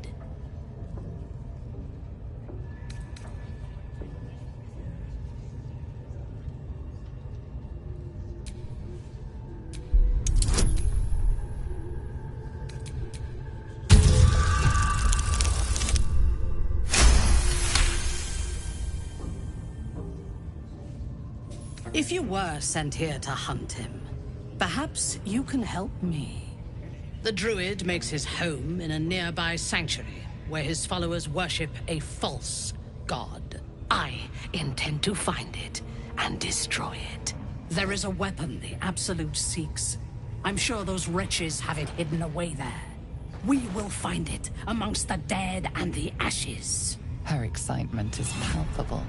If you were sent here to hunt him, perhaps you can help me. The druid makes his home in a nearby sanctuary, where his followers worship a false god. I intend to find it and destroy it. There is a weapon the Absolute seeks. I'm sure those wretches have it hidden away there. We will find it amongst the dead and the ashes. Her excitement is palpable.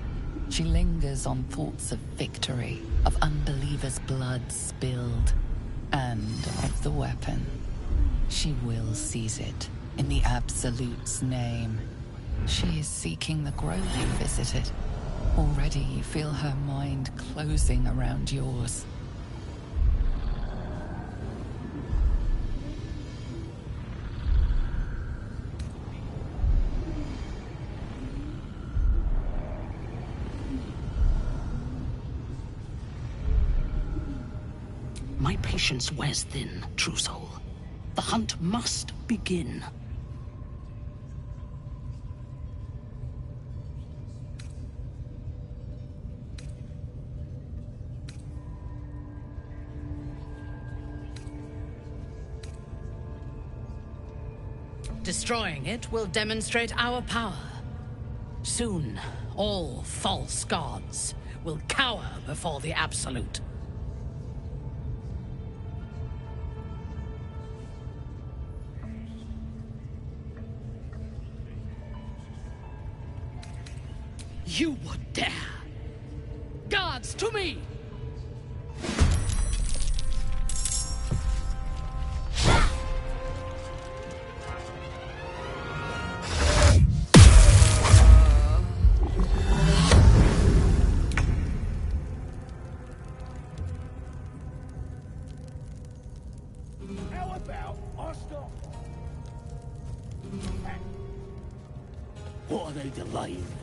She lingers on thoughts of victory, of unbelievers' blood spilled, and of the weapon. She will seize it, in the Absolute's name. She is seeking the grove you visited. Already you feel her mind closing around yours. My patience wears thin, true soul. The hunt must begin. Destroying it will demonstrate our power. Soon, all false gods will cower before the Absolute. You would dare! Guards, to me! How about I stop? What are they delaying for?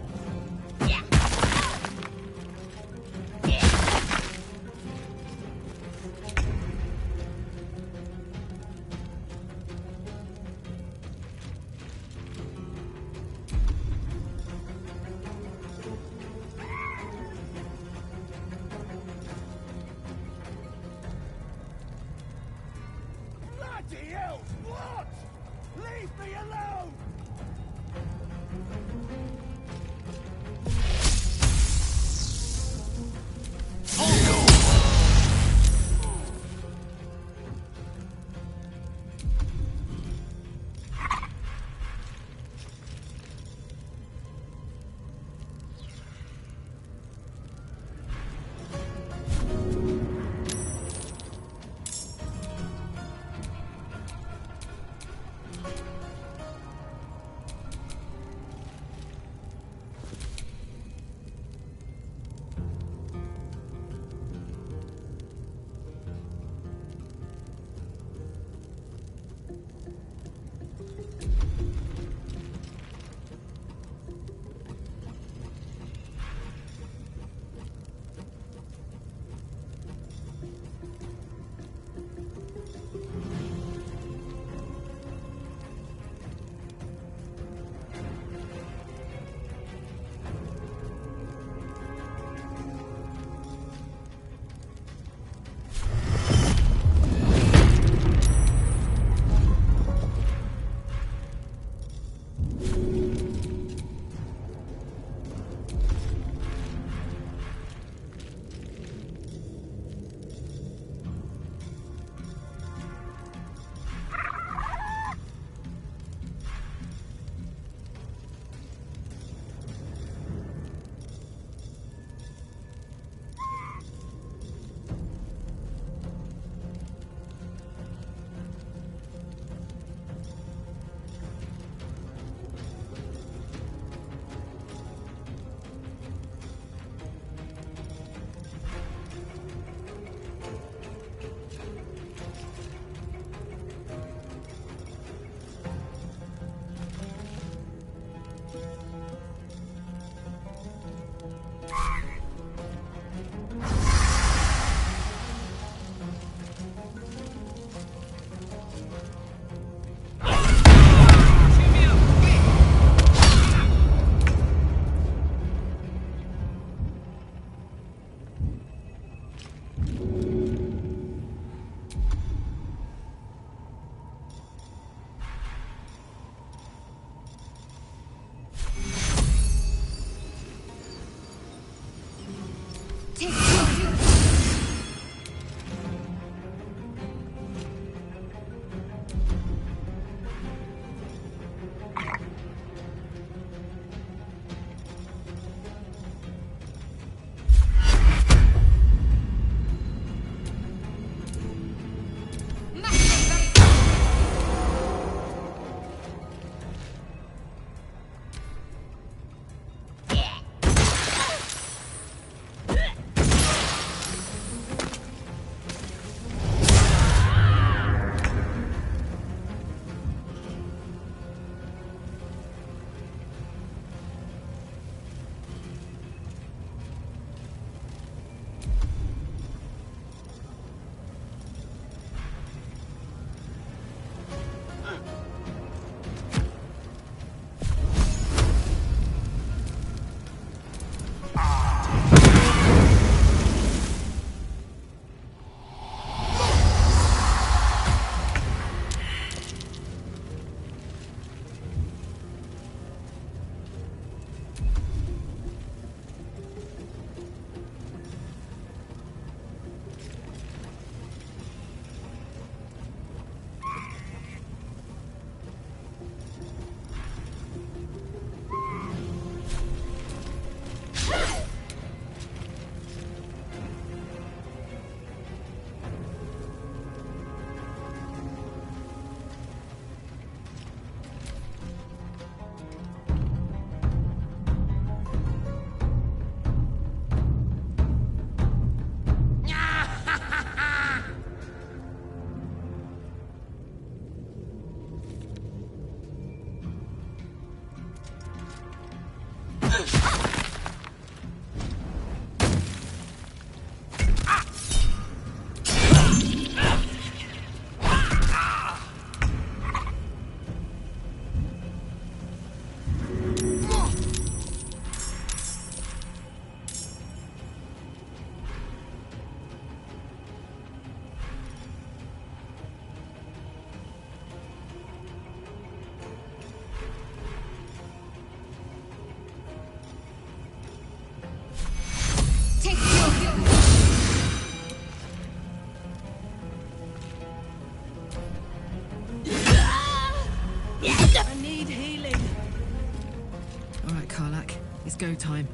go time.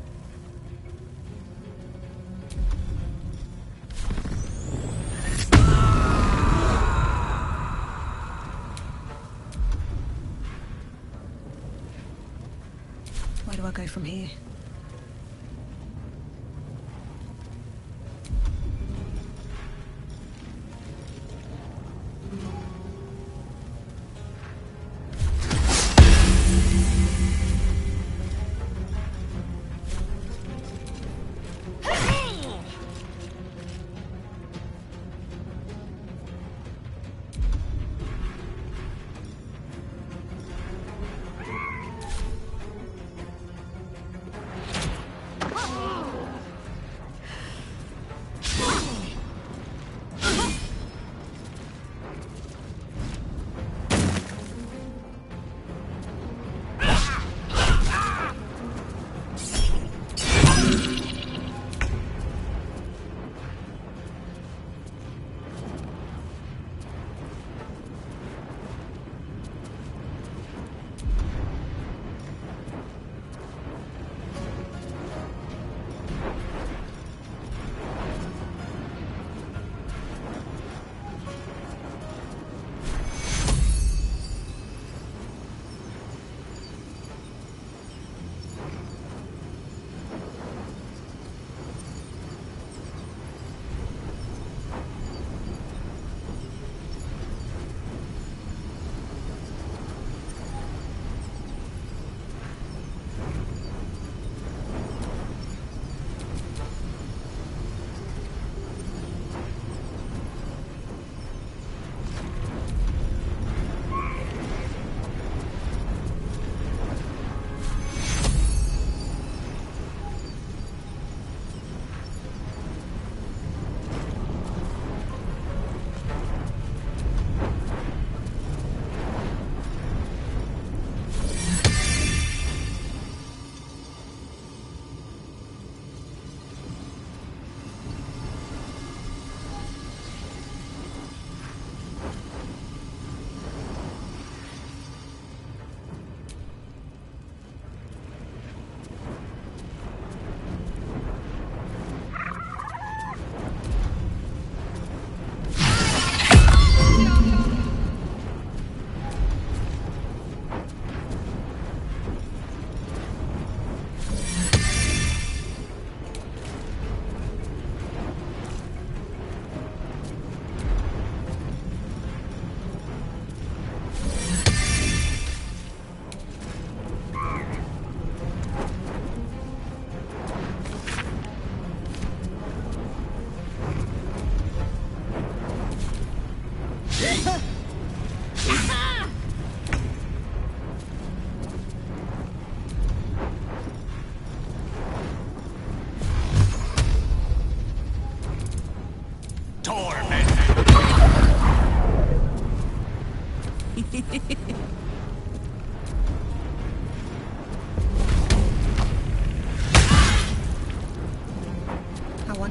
Where do I go from here?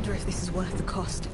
wonder if this is worth the cost.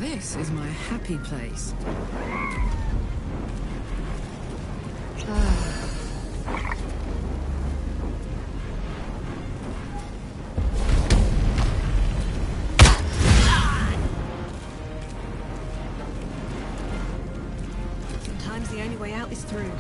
This is my happy place. Sometimes the only way out is through.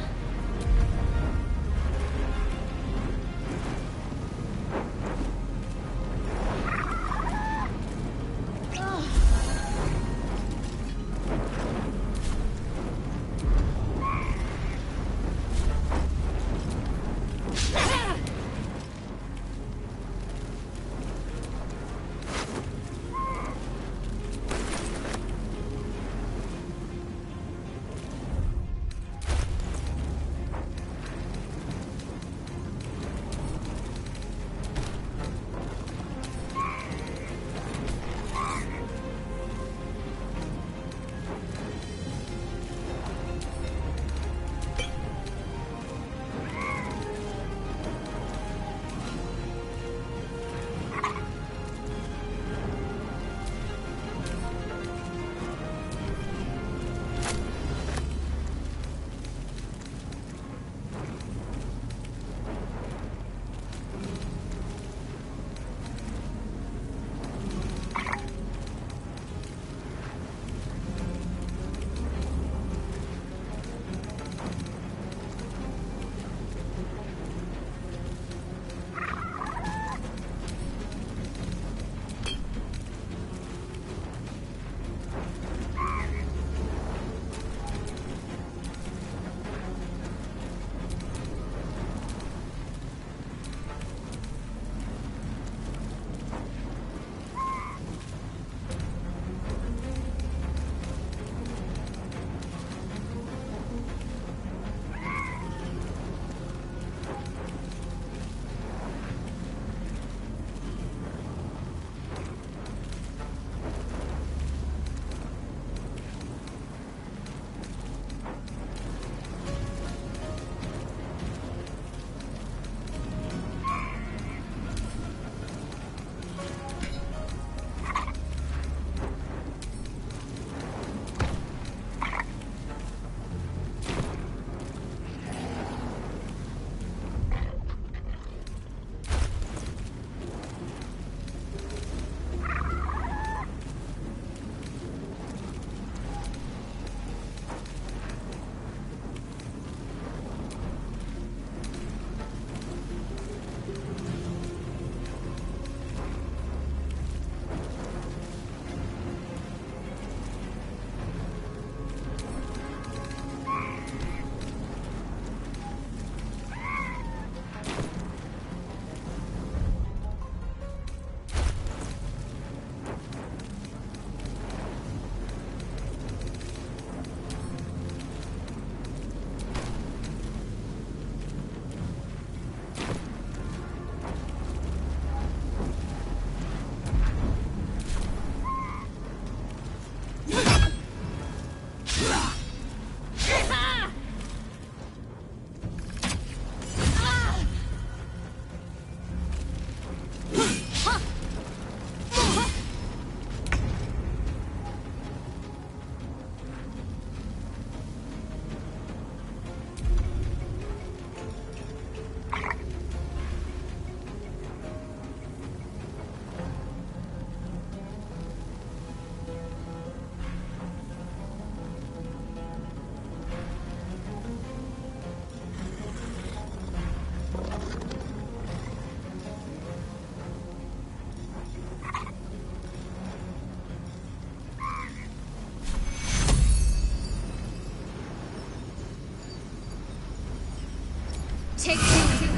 Tick, tick, tick.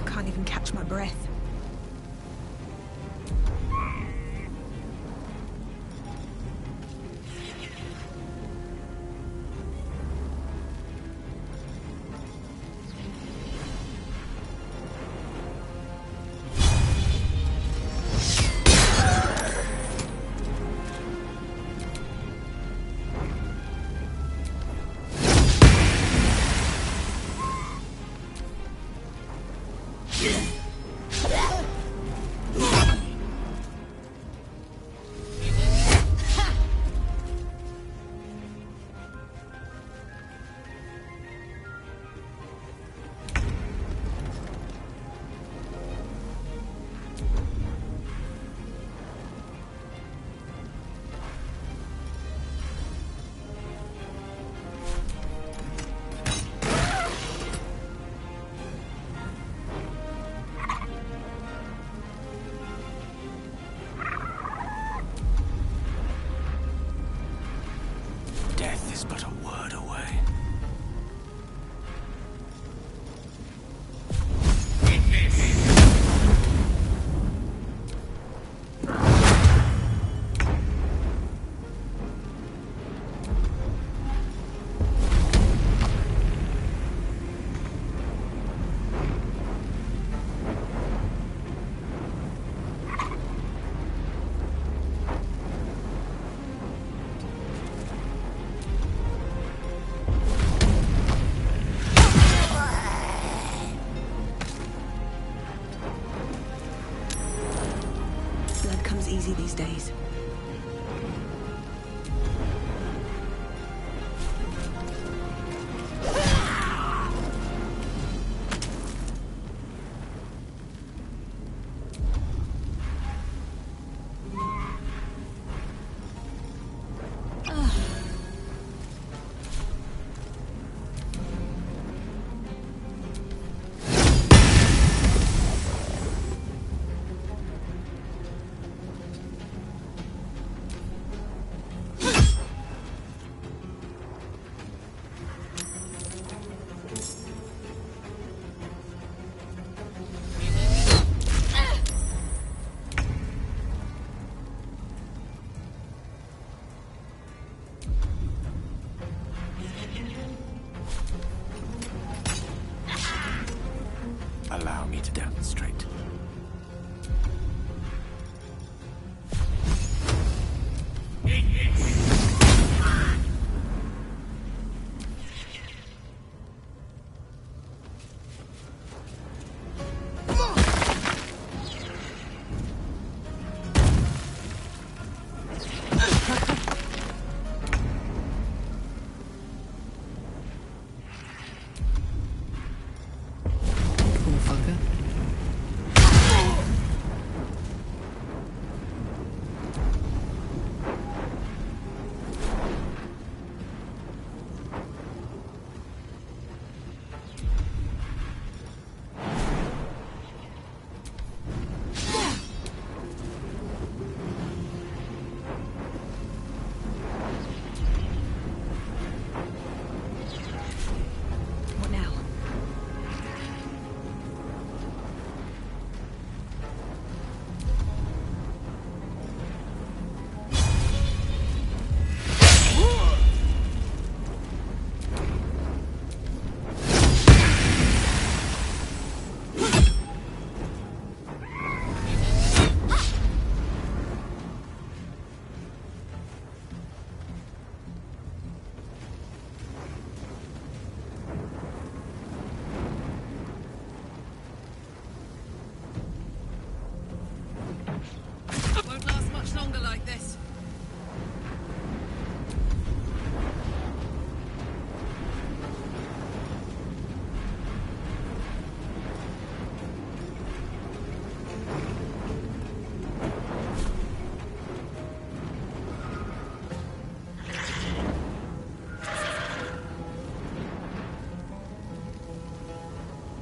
Can't even catch my breath. Death is but a word away. Blood comes easy these days. Allow me to demonstrate.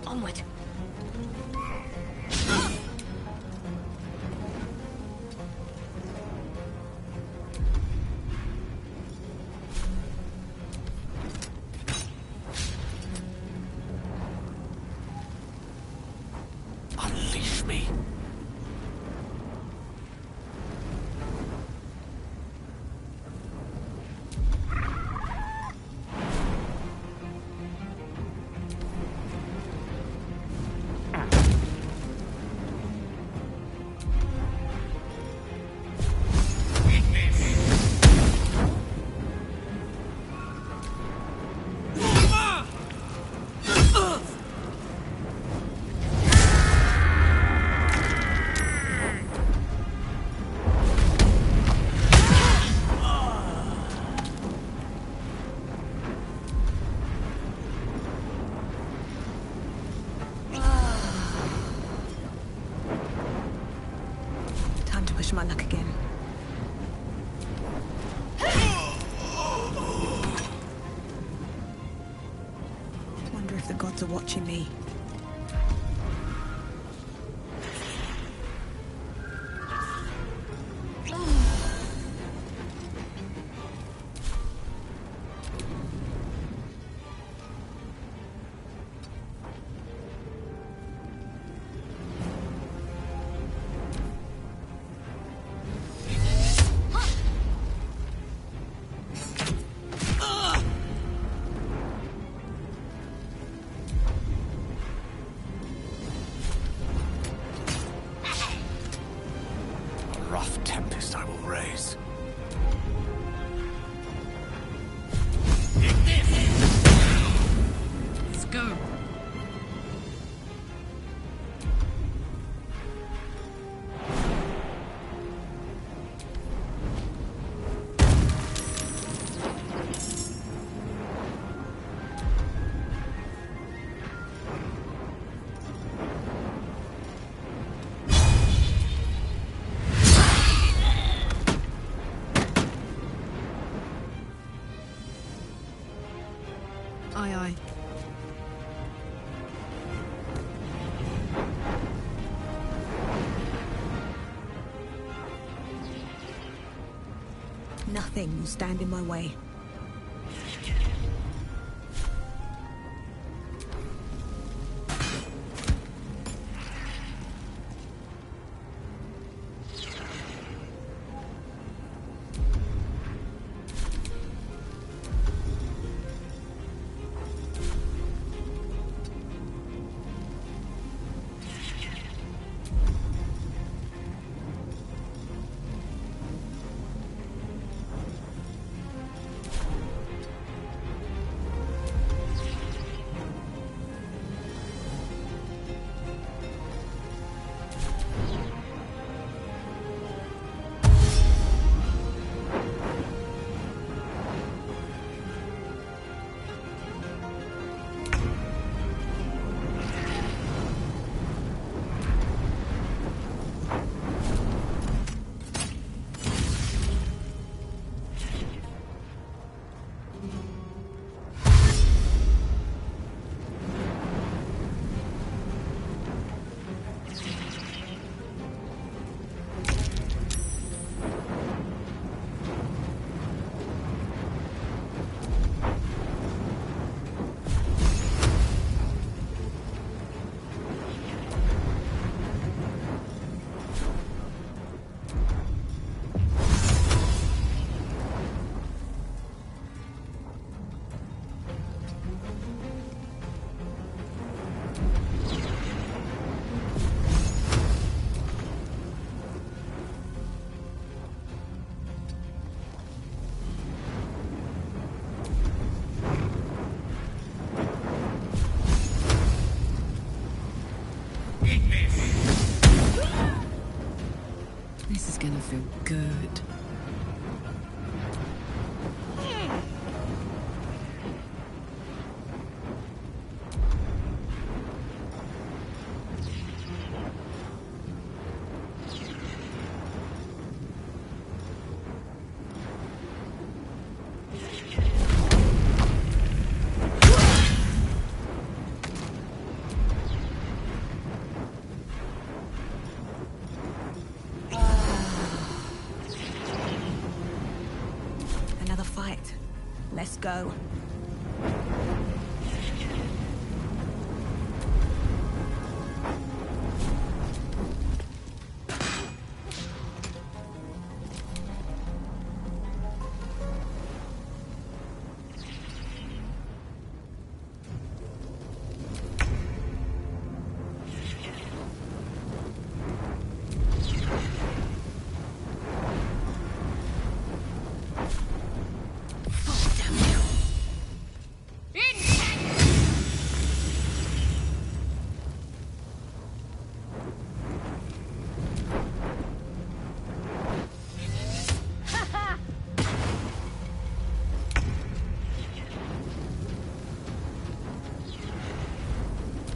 Onward. Unleash me. Time to push my luck again. Wonder if the gods are watching me. A rough tempest I will raise. Let's go. Aye, aye. Nothing will stand in my way. This is gonna feel good. go.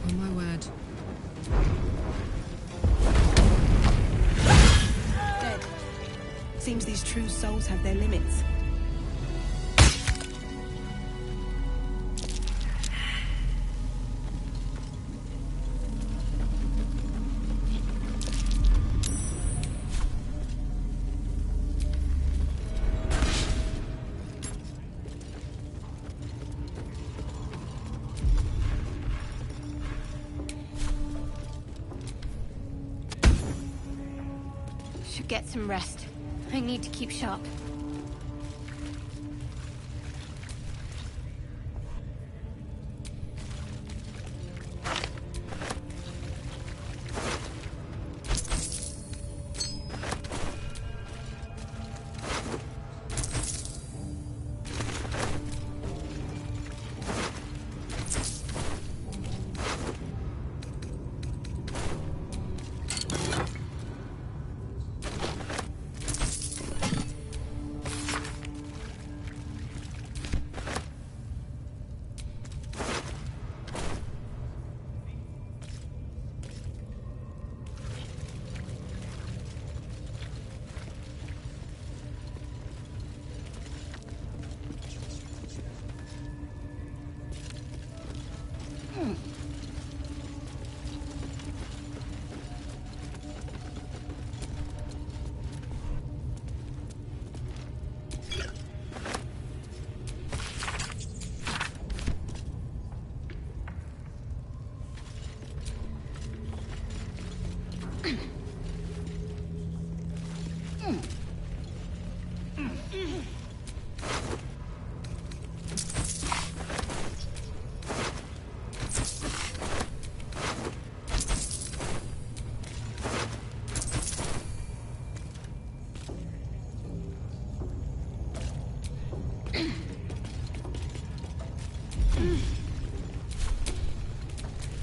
Oh my word. Dead. Seems these true souls have their limits. Should get some rest. I need to keep sharp.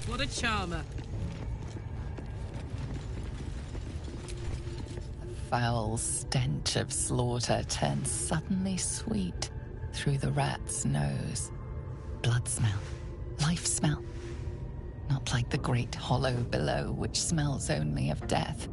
What a charmer. The foul stench of slaughter turns suddenly sweet through the rat's nose. Blood smell, life smell. Not like the great hollow below, which smells only of death.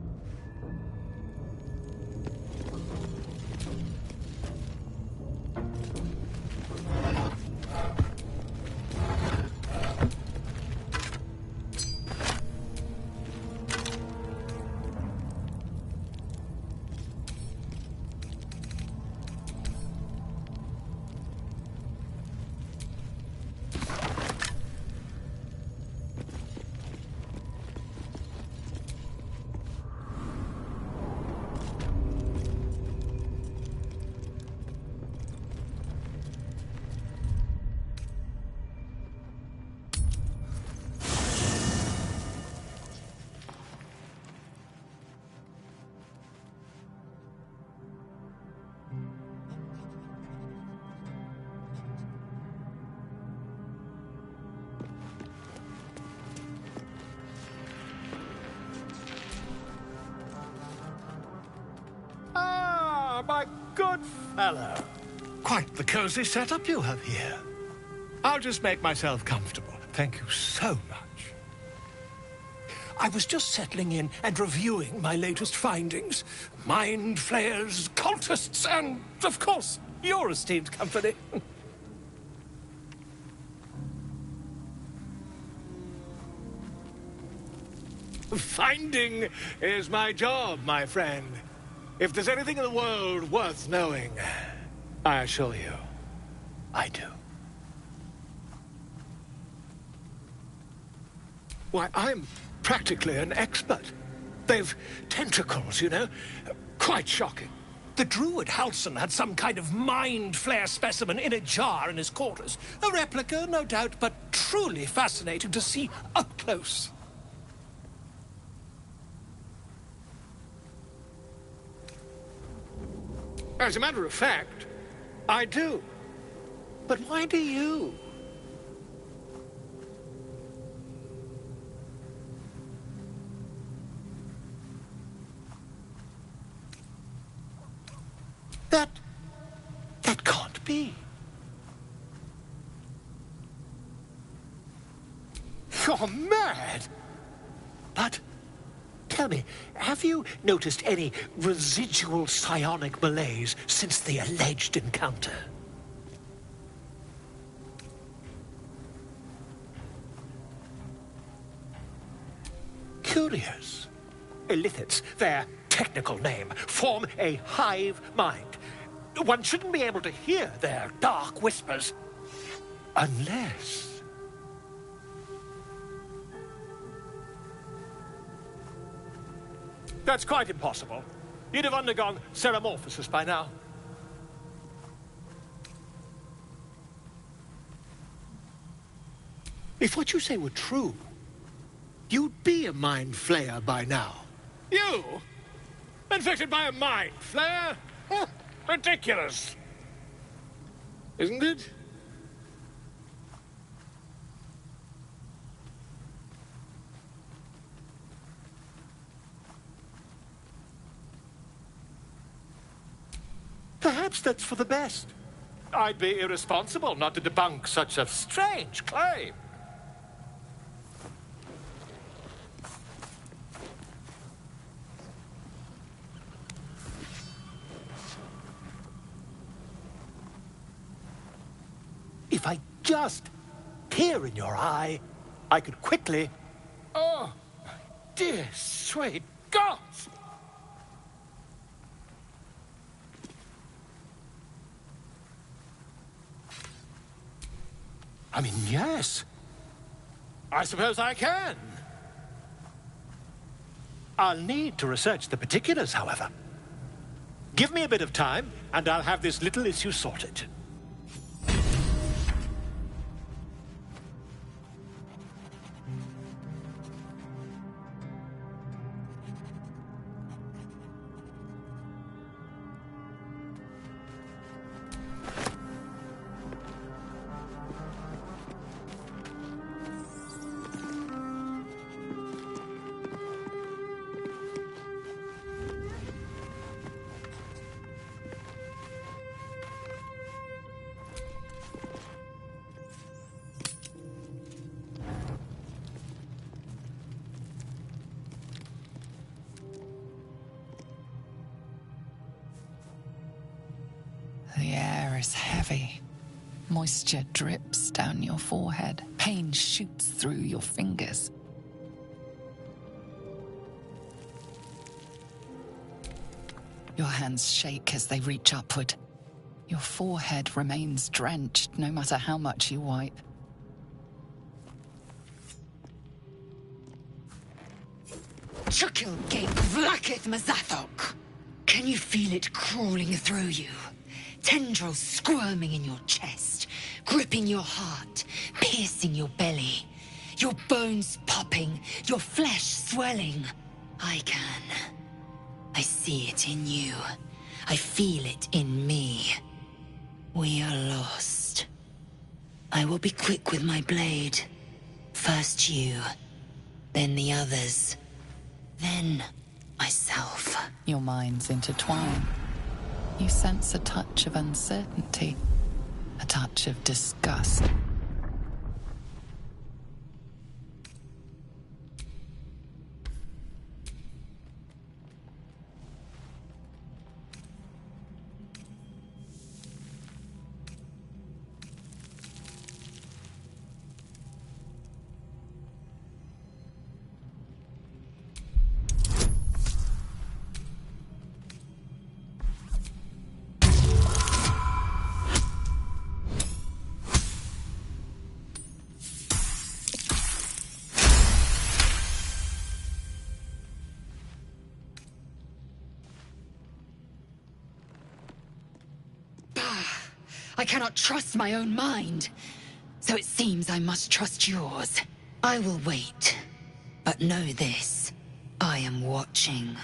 My good fellow. Quite the cozy setup you have here. I'll just make myself comfortable. Thank you so much. I was just settling in and reviewing my latest findings. Mind flayers, cultists, and, of course, your esteemed company. Finding is my job, my friend. If there's anything in the world worth knowing, I assure you, I do. Why, I'm practically an expert. They've tentacles, you know? Quite shocking. The druid Halson had some kind of mind flare specimen in a jar in his quarters. A replica, no doubt, but truly fascinating to see up close. As a matter of fact, I do. But why do you? That can't be. You're mad! But, tell me, have you noticed any residual psionic malaise since the alleged encounter? Curious. Illithids, their technical name, form a hive mind. One shouldn't be able to hear their dark whispers unless... That's quite impossible. You'd have undergone ceramorphosis by now. If what you say were true, you'd be a mind flayer by now. You? Infected by a mind flayer? Huh, ridiculous. Isn't it? Perhaps that's for the best. I'd be irresponsible not to debunk such a strange claim. If I just peer in your eye, I could quickly... Oh, dear sweet gods! I mean, yes. I suppose I can. I'll need to research the particulars, however. Give me a bit of time, and I'll have this little issue sorted. The air is heavy. Moisture drips down your forehead. Pain shoots through your fingers. Your hands shake as they reach upward. Your forehead remains drenched no matter how much you wipe. Chukil Gate Vlakith Mazathok. Can you feel it crawling through you? Tendrils squirming in your chest, gripping your heart, piercing your belly. Your bones popping, your flesh swelling. I can. I see it in you. I feel it in me. We are lost. I will be quick with my blade. First you, then the others, then myself. Your minds intertwine. You sense a touch of uncertainty, a touch of disgust. I cannot trust my own mind. So it seems I must trust yours. I will wait. But know this. I am watching.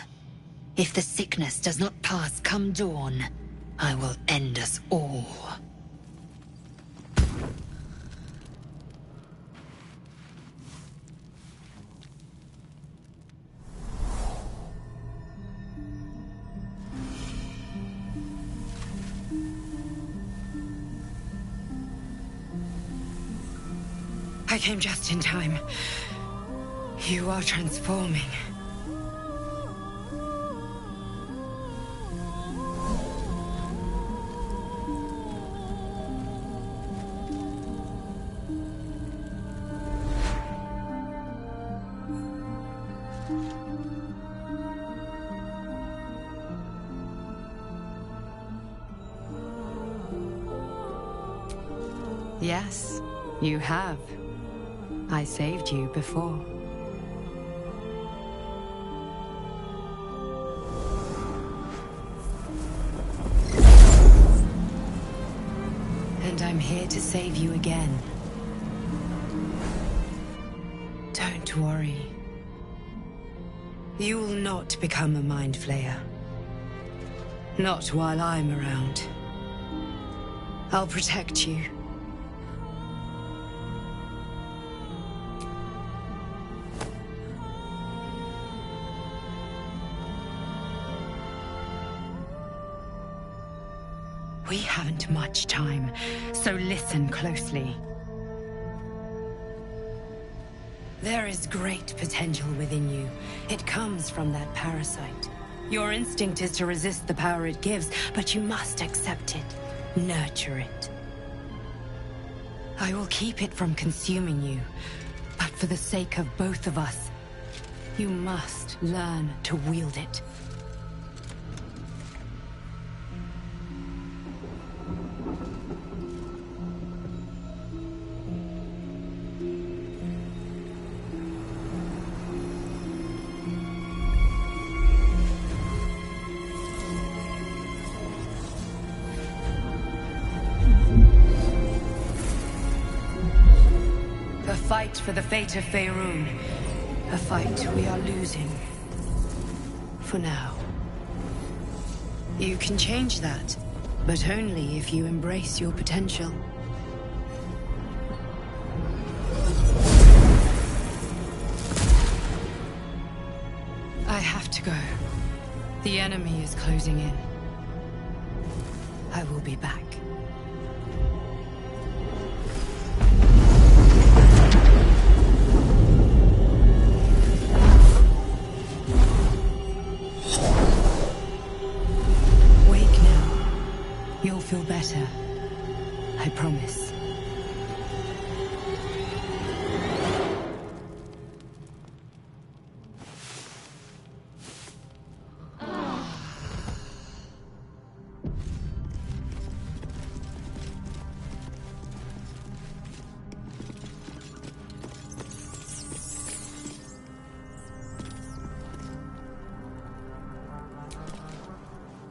If the sickness does not pass come dawn, I will end us all. I came just in time. You are transforming. Yes, you have. I saved you before. And I'm here to save you again. Don't worry. You will not become a Mind Flayer. Not while I'm around. I'll protect you. We haven't much time, so listen closely. There is great potential within you. It comes from that parasite. Your instinct is to resist the power it gives, but you must accept it. Nurture it. I will keep it from consuming you, but for the sake of both of us, you must learn to wield it. A fight for the fate of Faerun. A fight we are losing. For now. You can change that, but only if you embrace your potential. I have to go. The enemy is closing in. I will be back. You'll feel better. I promise.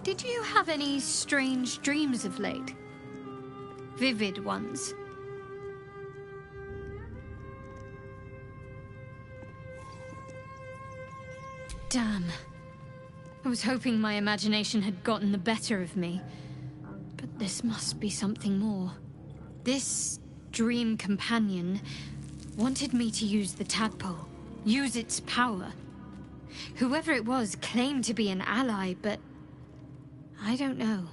Did you have any strange dreams of late? Vivid ones? Damn. I was hoping my imagination had gotten the better of me. But this must be something more. This dream companion wanted me to use the tadpole, use its power. Whoever it was claimed to be an ally, but I don't know.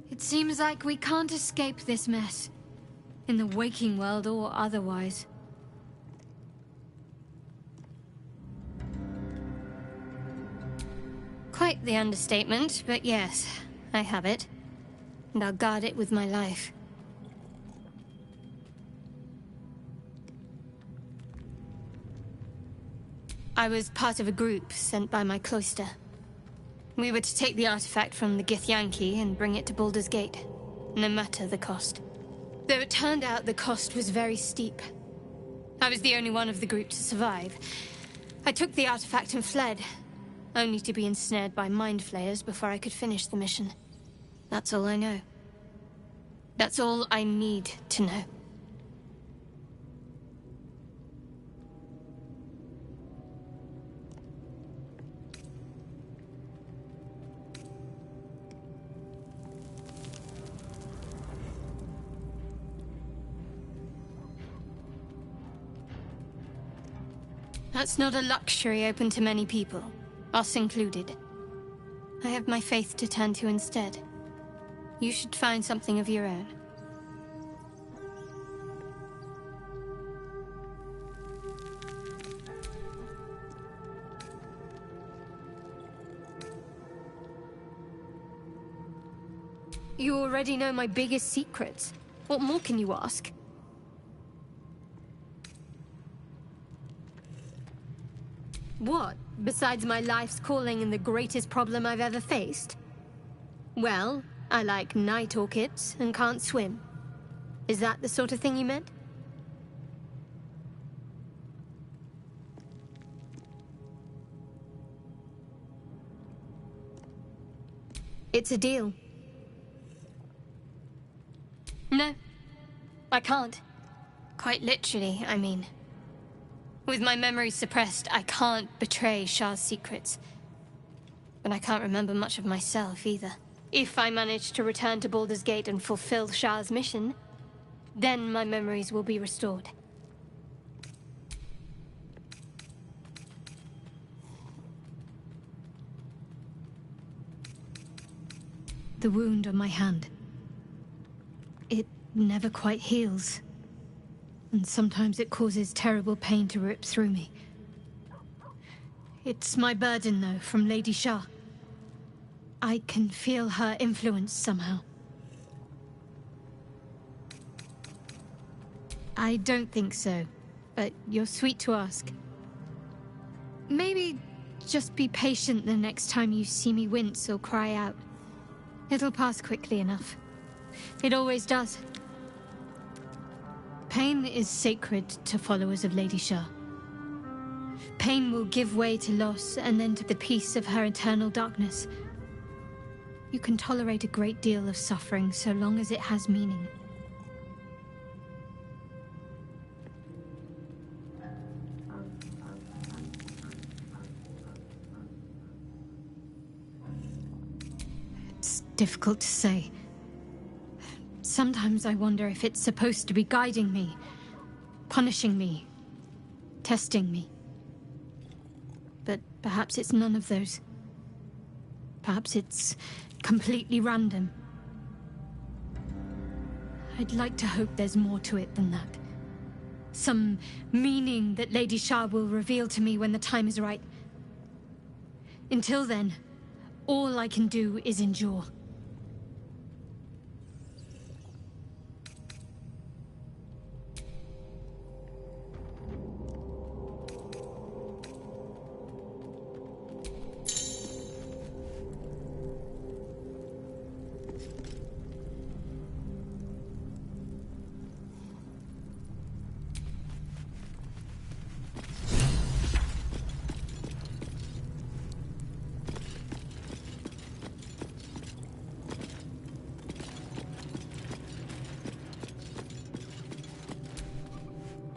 It seems like we can't escape this mess. In the waking world or otherwise. Quite the understatement, but yes, I have it. And I'll guard it with my life. I was part of a group sent by my cloister. We were to take the artifact from the Githyanki and bring it to Baldur's Gate, no matter the cost. Though it turned out the cost was very steep. I was the only one of the group to survive. I took the artifact and fled, only to be ensnared by Mind Flayers before I could finish the mission. That's all I know. That's all I need to know. That's not a luxury open to many people, us included. I have my faith to turn to instead. You should find something of your own. You already know my biggest secrets. What more can you ask? What, besides my life's calling and the greatest problem I've ever faced? Well, I like night orchids and can't swim. Is that the sort of thing you meant? It's a deal. No, I can't. Quite literally, I mean. With my memory suppressed, I can't betray Shah's secrets. But I can't remember much of myself, either. If I manage to return to Baldur's Gate and fulfill Shah's mission, then my memories will be restored. The wound on my hand. It never quite heals. And sometimes it causes terrible pain to rip through me. It's my burden, though, from Lady Shah. I can feel her influence somehow. I don't think so, but you're sweet to ask. Maybe just be patient the next time you see me wince or cry out. It'll pass quickly enough. It always does. Pain is sacred to followers of Lady Shah. Pain will give way to loss and then to the peace of her eternal darkness. You can tolerate a great deal of suffering so long as it has meaning. It's difficult to say. Sometimes I wonder if it's supposed to be guiding me, punishing me, testing me. But perhaps it's none of those. Perhaps it's completely random. I'd like to hope there's more to it than that. Some meaning that Lady Shah will reveal to me when the time is right. Until then, all I can do is endure.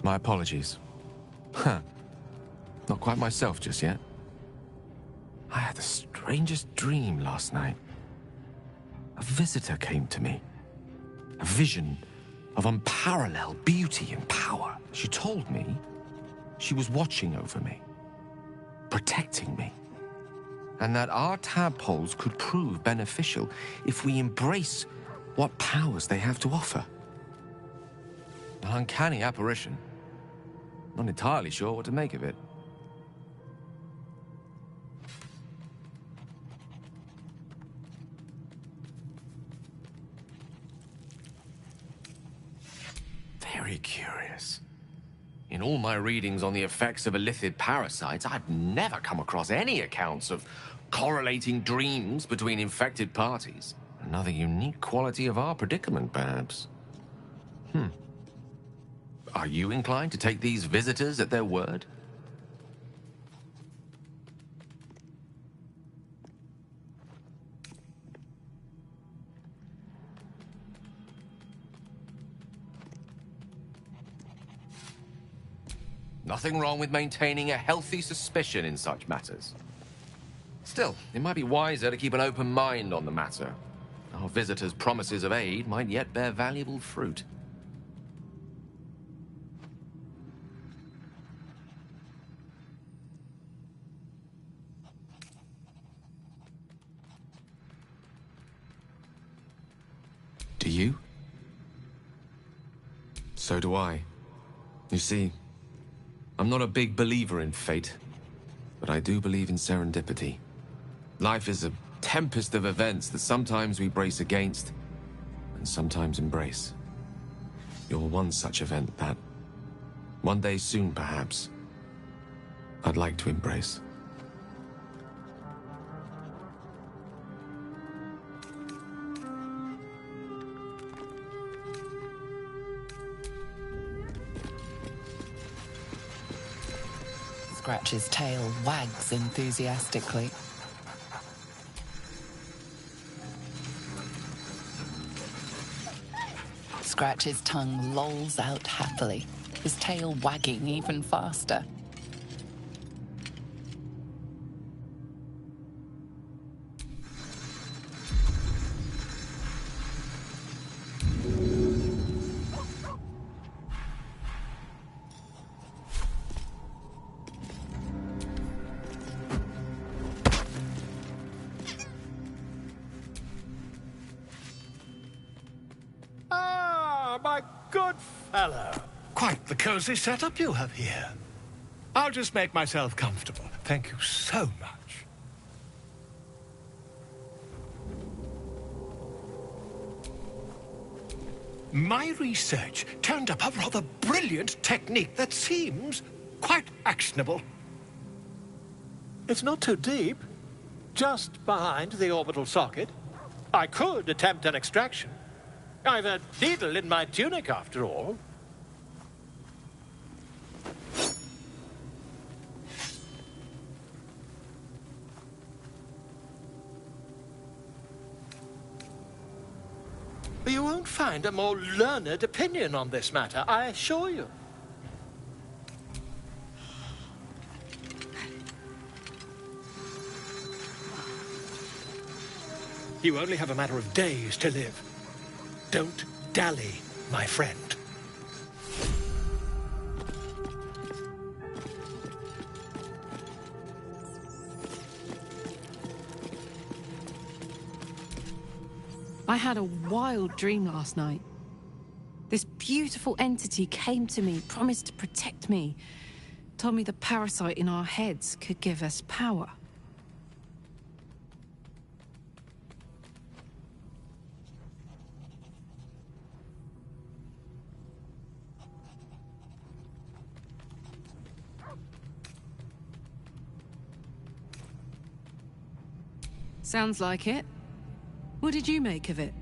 My apologies. Huh. Not quite myself just yet. I had the strangest dream last night. A visitor came to me. A vision of unparalleled beauty and power. She told me she was watching over me, protecting me, and that our tadpoles could prove beneficial if we embrace what powers they have to offer. An uncanny apparition. Not entirely sure what to make of it. Very curious. In all my readings on the effects of illithid parasites, I've never come across any accounts of correlating dreams between infected parties. Another unique quality of our predicament, perhaps. Are you inclined to take these visitors at their word? Nothing wrong with maintaining a healthy suspicion in such matters. Still, it might be wiser to keep an open mind on the matter. Our visitors' promises of aid might yet bear valuable fruit. Do you? So do I. You see, I'm not a big believer in fate, but I do believe in serendipity. Life is a tempest of events that sometimes we brace against, and sometimes embrace. You're one such event that, one day soon perhaps, I'd like to embrace. Scratch's tail wags enthusiastically. Scratch's tongue lolls out happily, his tail wagging even faster. My good fellow. Quite the cozy setup you have here. I'll just make myself comfortable. Thank you so much. My research turned up a rather brilliant technique that seems quite actionable. It's not too deep. Just behind the orbital socket. I could attempt an extraction. I've a needle in my tunic, after all. You won't find a more learned opinion on this matter, I assure you. You only have a matter of days to live. Don't dally, my friend. I had a wild dream last night. This beautiful entity came to me, promised to protect me, told me the parasite in our heads could give us power. Sounds like it. What did you make of it?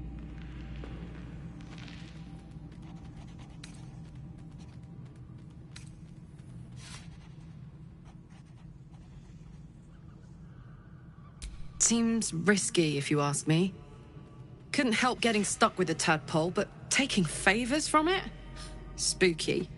Seems risky, if you ask me. Couldn't help getting stuck with the tadpole, but taking favors from it? Spooky.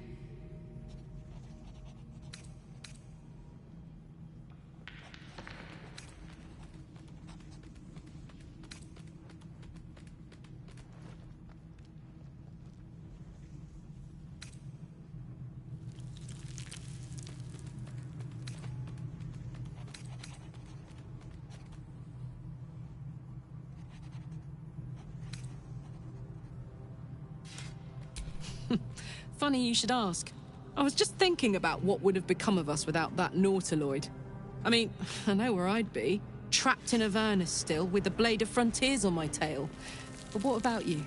Funny you should ask. I was just thinking about what would have become of us without that Nautiloid. I mean, I know where I'd be. Trapped in Avernus still, with the Blade of Frontiers on my tail. But what about you?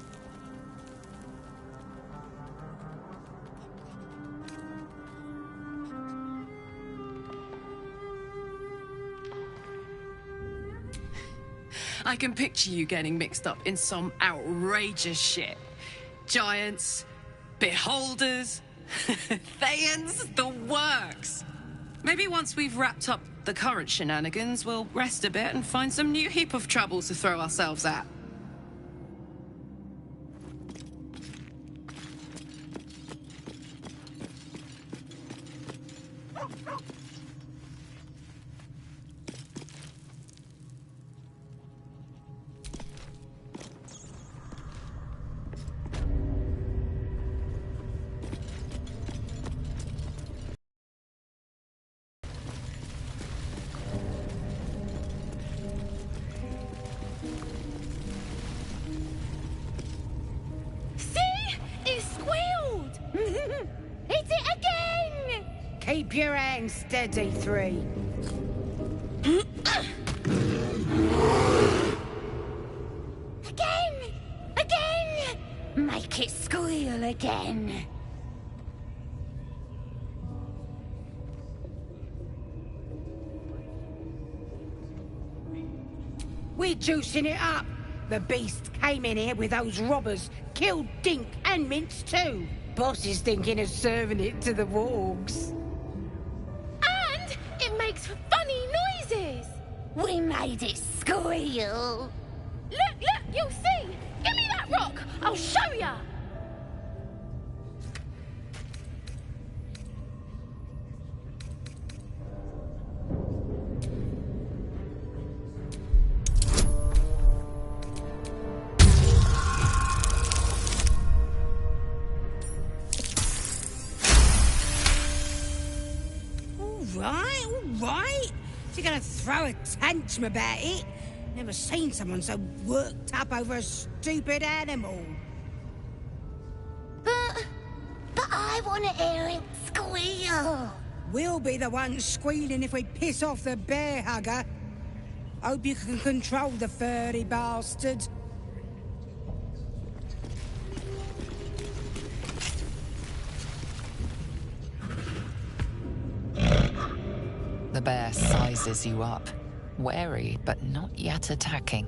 I can picture you getting mixed up in some outrageous shit. Giants, beholders, Thayans, the works. Maybe once we've wrapped up the current shenanigans, we'll rest a bit and find some new heap of troubles to throw ourselves at. Keep your hands steady, Three. Again! Again! Make it squeal again. We're juicing it up. The beast came in here with those robbers, killed Dink and Mince too. Boss is thinking of serving it to the wargs. And it makes funny noises. We made it squeal. Look, you'll see. Give me that rock. I'll show ya. All right. You're gonna throw a tantrum about it? Never seen someone so worked up over a stupid animal. But I want to hear it squeal. We'll be the ones squealing if we piss off the bear hugger. Hope you can control the furry bastard. The bear sizes you up, wary but not yet attacking.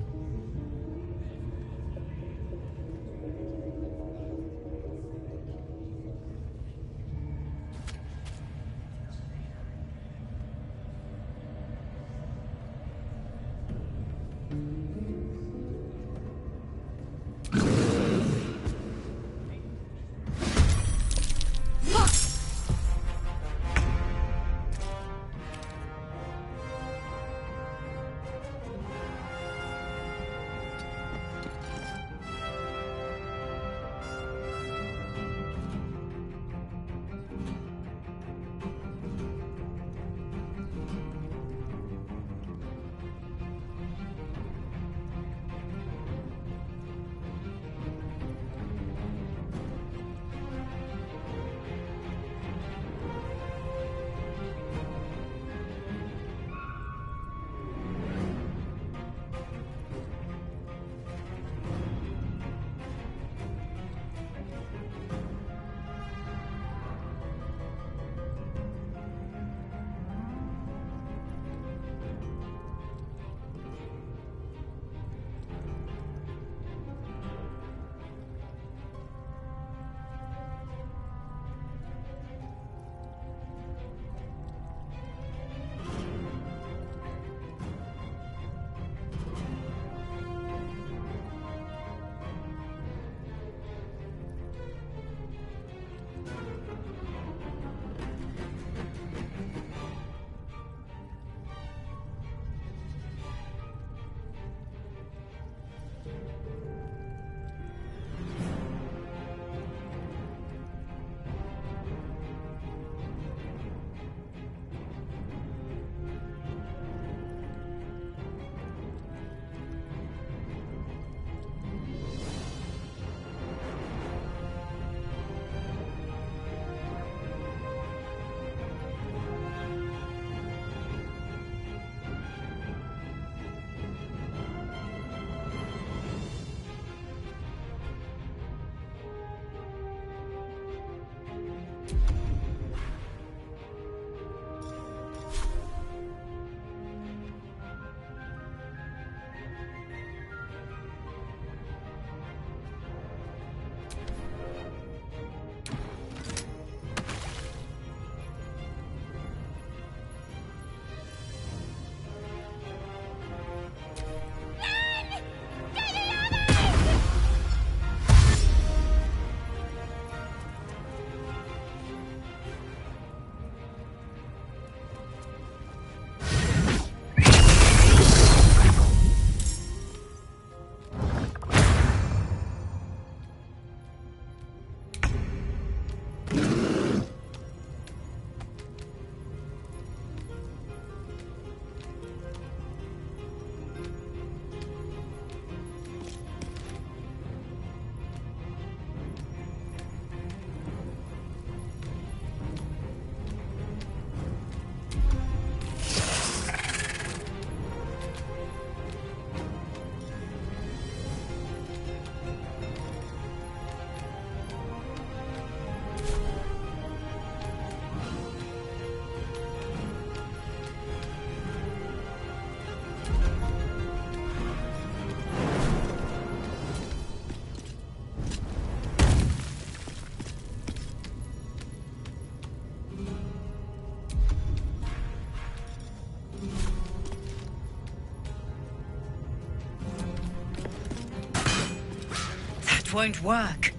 It won't work.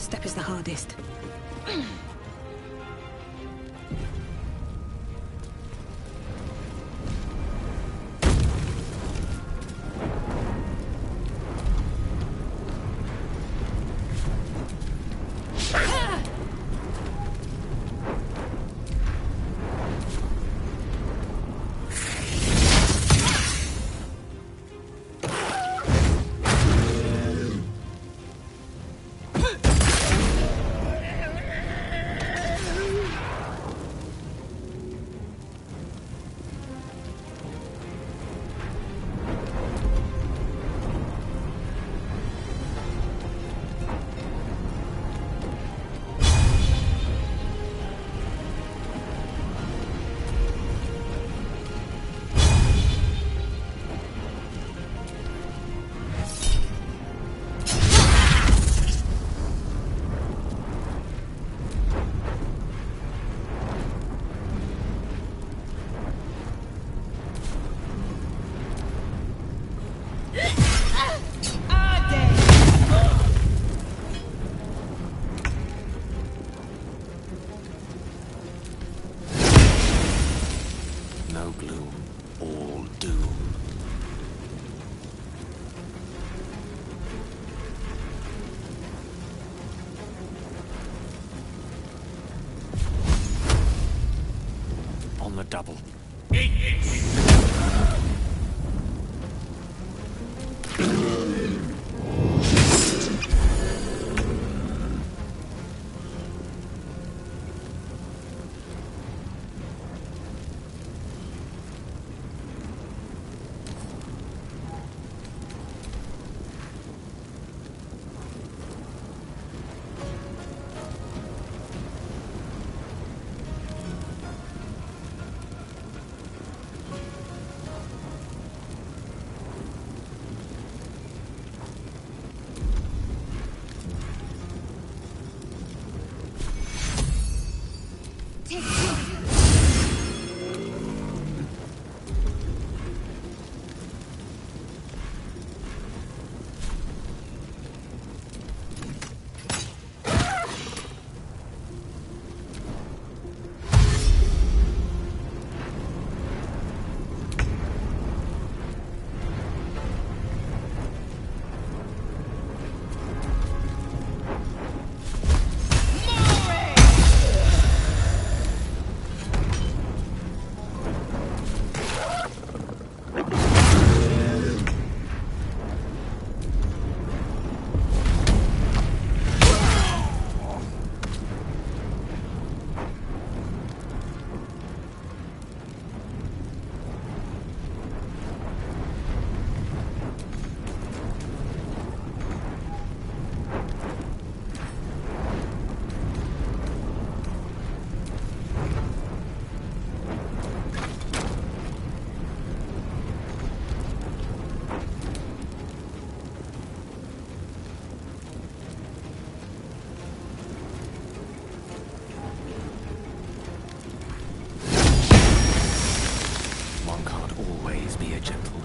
first step is the hardest. No gloom, all doom. On the double. One can't always be a gentleman.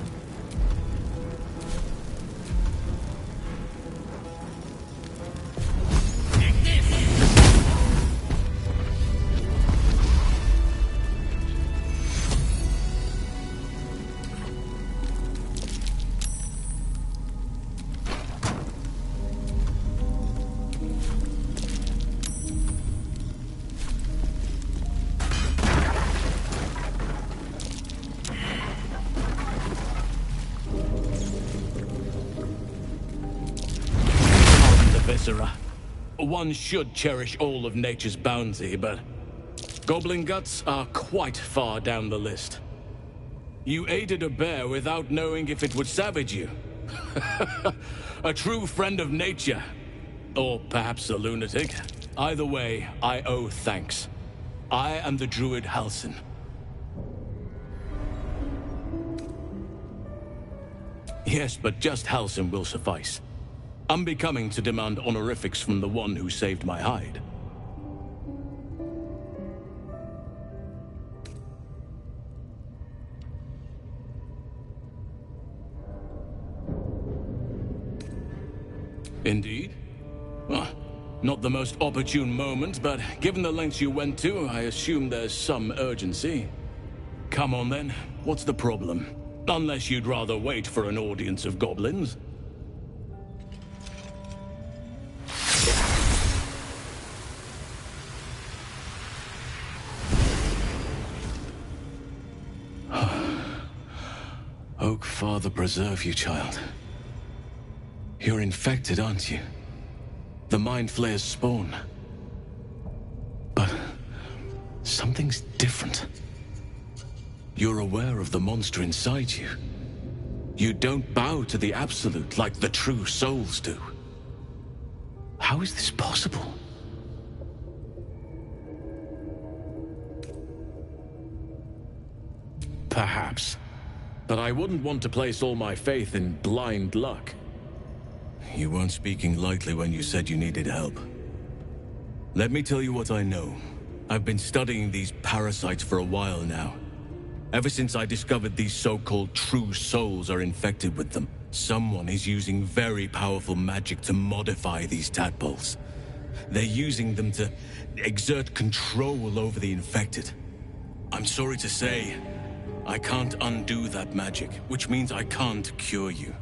Viscera. One should cherish all of nature's bounty, but goblin guts are quite far down the list. You aided a bear without knowing if it would savage you. A true friend of nature. Or perhaps a lunatic. Either way, I owe thanks. I am the druid Halsin. Yes, but just Halsin will suffice. Unbecoming to demand honorifics from the one who saved my hide. Indeed? Not the most opportune moment, but given the lengths you went to, I assume there's some urgency. Come on then, what's the problem? Unless you'd rather wait for an audience of goblins. Oak, Father, preserve you, child. You're infected, aren't you? The Mind Flayer's spawn. But something's different. You're aware of the monster inside you. You don't bow to the Absolute like the true souls do. How is this possible? Perhaps. But I wouldn't want to place all my faith in blind luck. You weren't speaking lightly when you said you needed help. Let me tell you what I know. I've been studying these parasites for a while now. Ever since I discovered these so-called true souls are infected with them, someone is using very powerful magic to modify these tadpoles. They're using them to exert control over the infected. I'm sorry to say, I can't undo that magic, which means I can't cure you.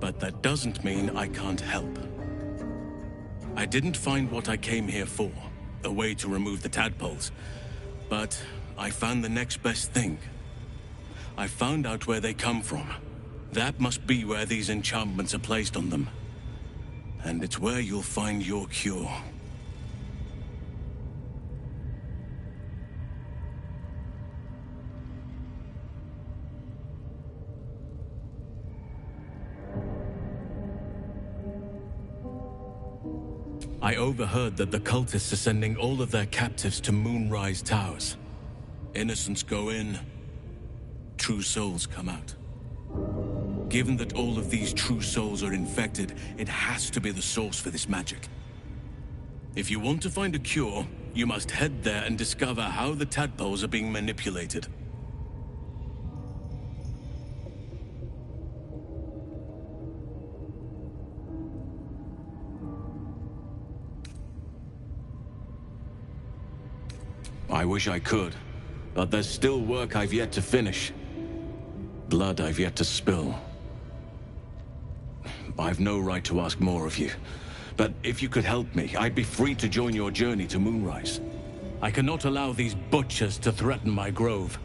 But that doesn't mean I can't help. I didn't find what I came here for, a way to remove the tadpoles, but I found the next best thing. I found out where they come from. That must be where these enchantments are placed on them. And it's where you'll find your cure. I overheard that the cultists are sending all of their captives to Moonrise Towers. Innocents go in, true souls come out. Given that all of these true souls are infected, it has to be the source for this magic. If you want to find a cure, you must head there and discover how the tadpoles are being manipulated. I wish I could, but there's still work I've yet to finish. Blood I've yet to spill. I've no right to ask more of you, but if you could help me, I'd be free to join your journey to Moonrise. I cannot allow these butchers to threaten my grove.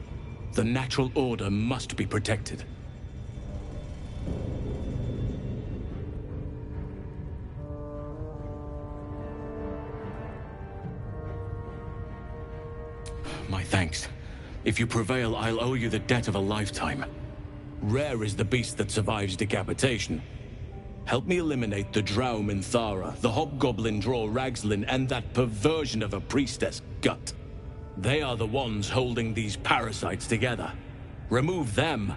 The natural order must be protected. My thanks. If you prevail, I'll owe you the debt of a lifetime. Rare is the beast that survives decapitation. Help me eliminate the Drow Minthara, the Hobgoblin Draw Ragslin, and that perversion of a priestess, Gut. They are the ones holding these parasites together. Remove them,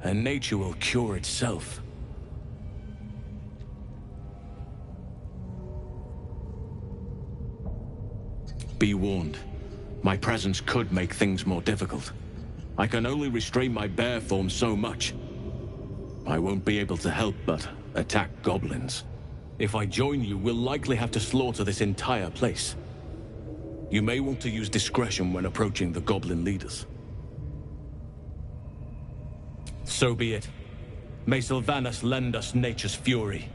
and nature will cure itself. Be warned. My presence could make things more difficult. I can only restrain my bear form so much. I won't be able to help but attack goblins. If I join you, we'll likely have to slaughter this entire place. You may want to use discretion when approaching the goblin leaders. So be it. May Sylvanas lend us nature's fury.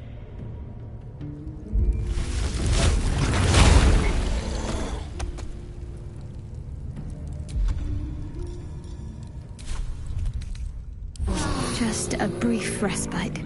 Just a brief respite.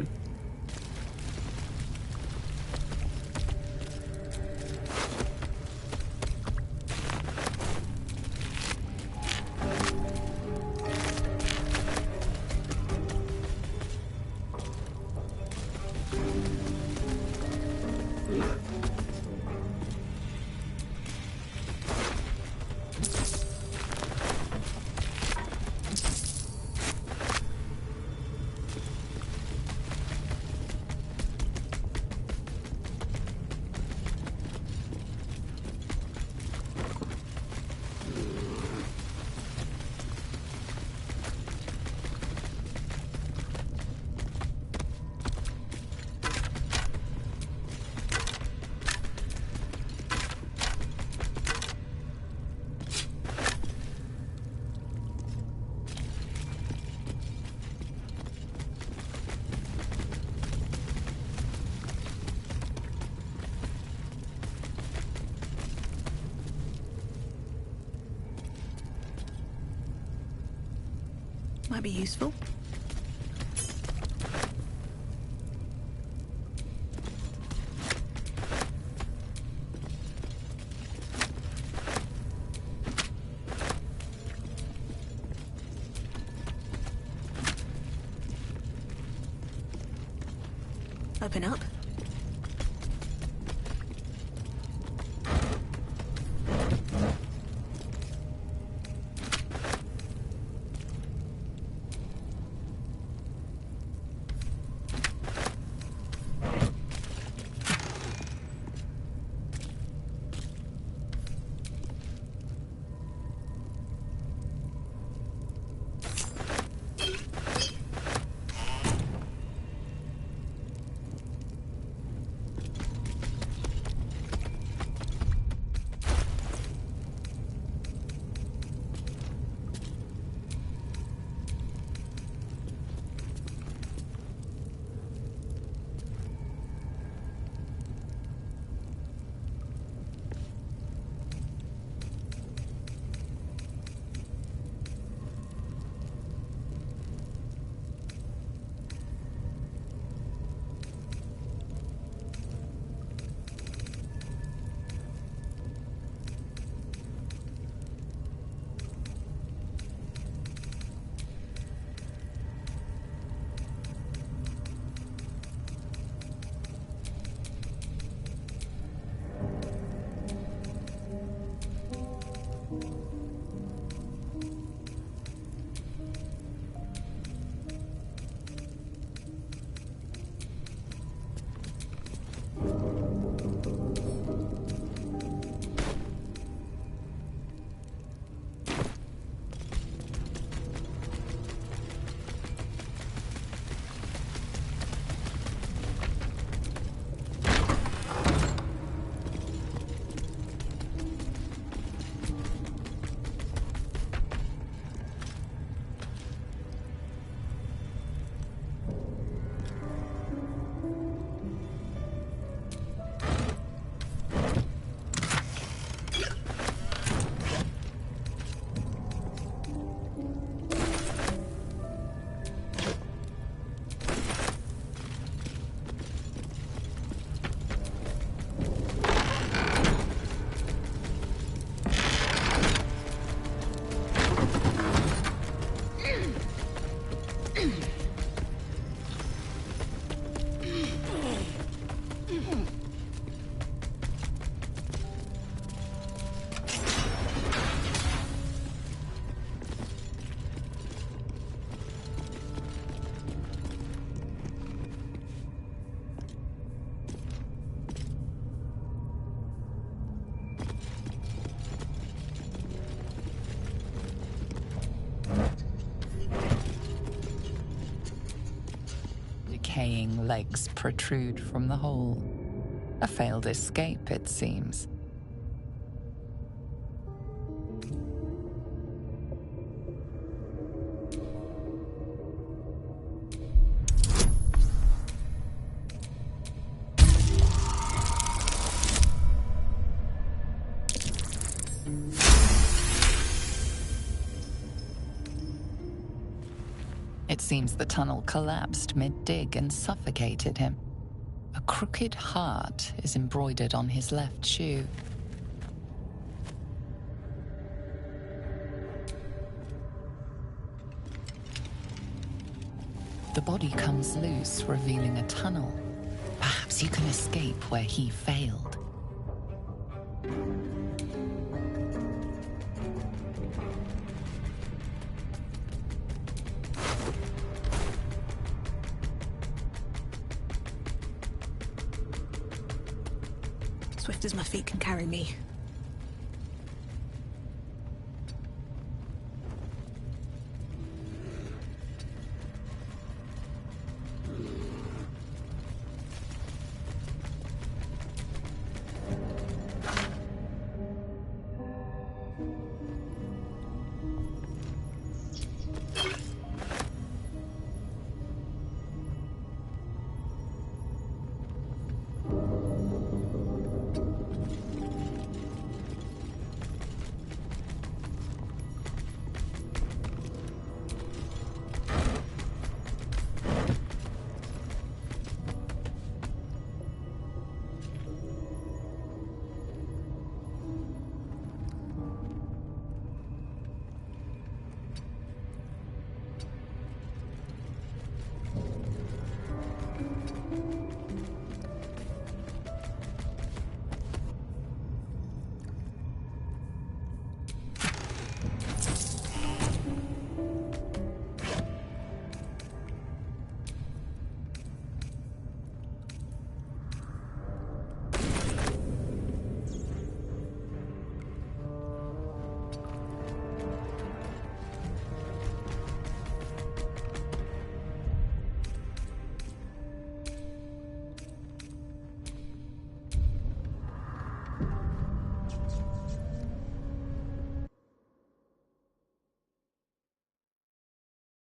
Might be useful. Open up. Decaying legs protrude from the hole. A failed escape, it seems. It seems the tunnel collapsed mid-dig and suffocated him. A crooked heart is embroidered on his left shoe. The body comes loose, revealing a tunnel. Perhaps you can escape where he failed. Swift as my feet can carry me.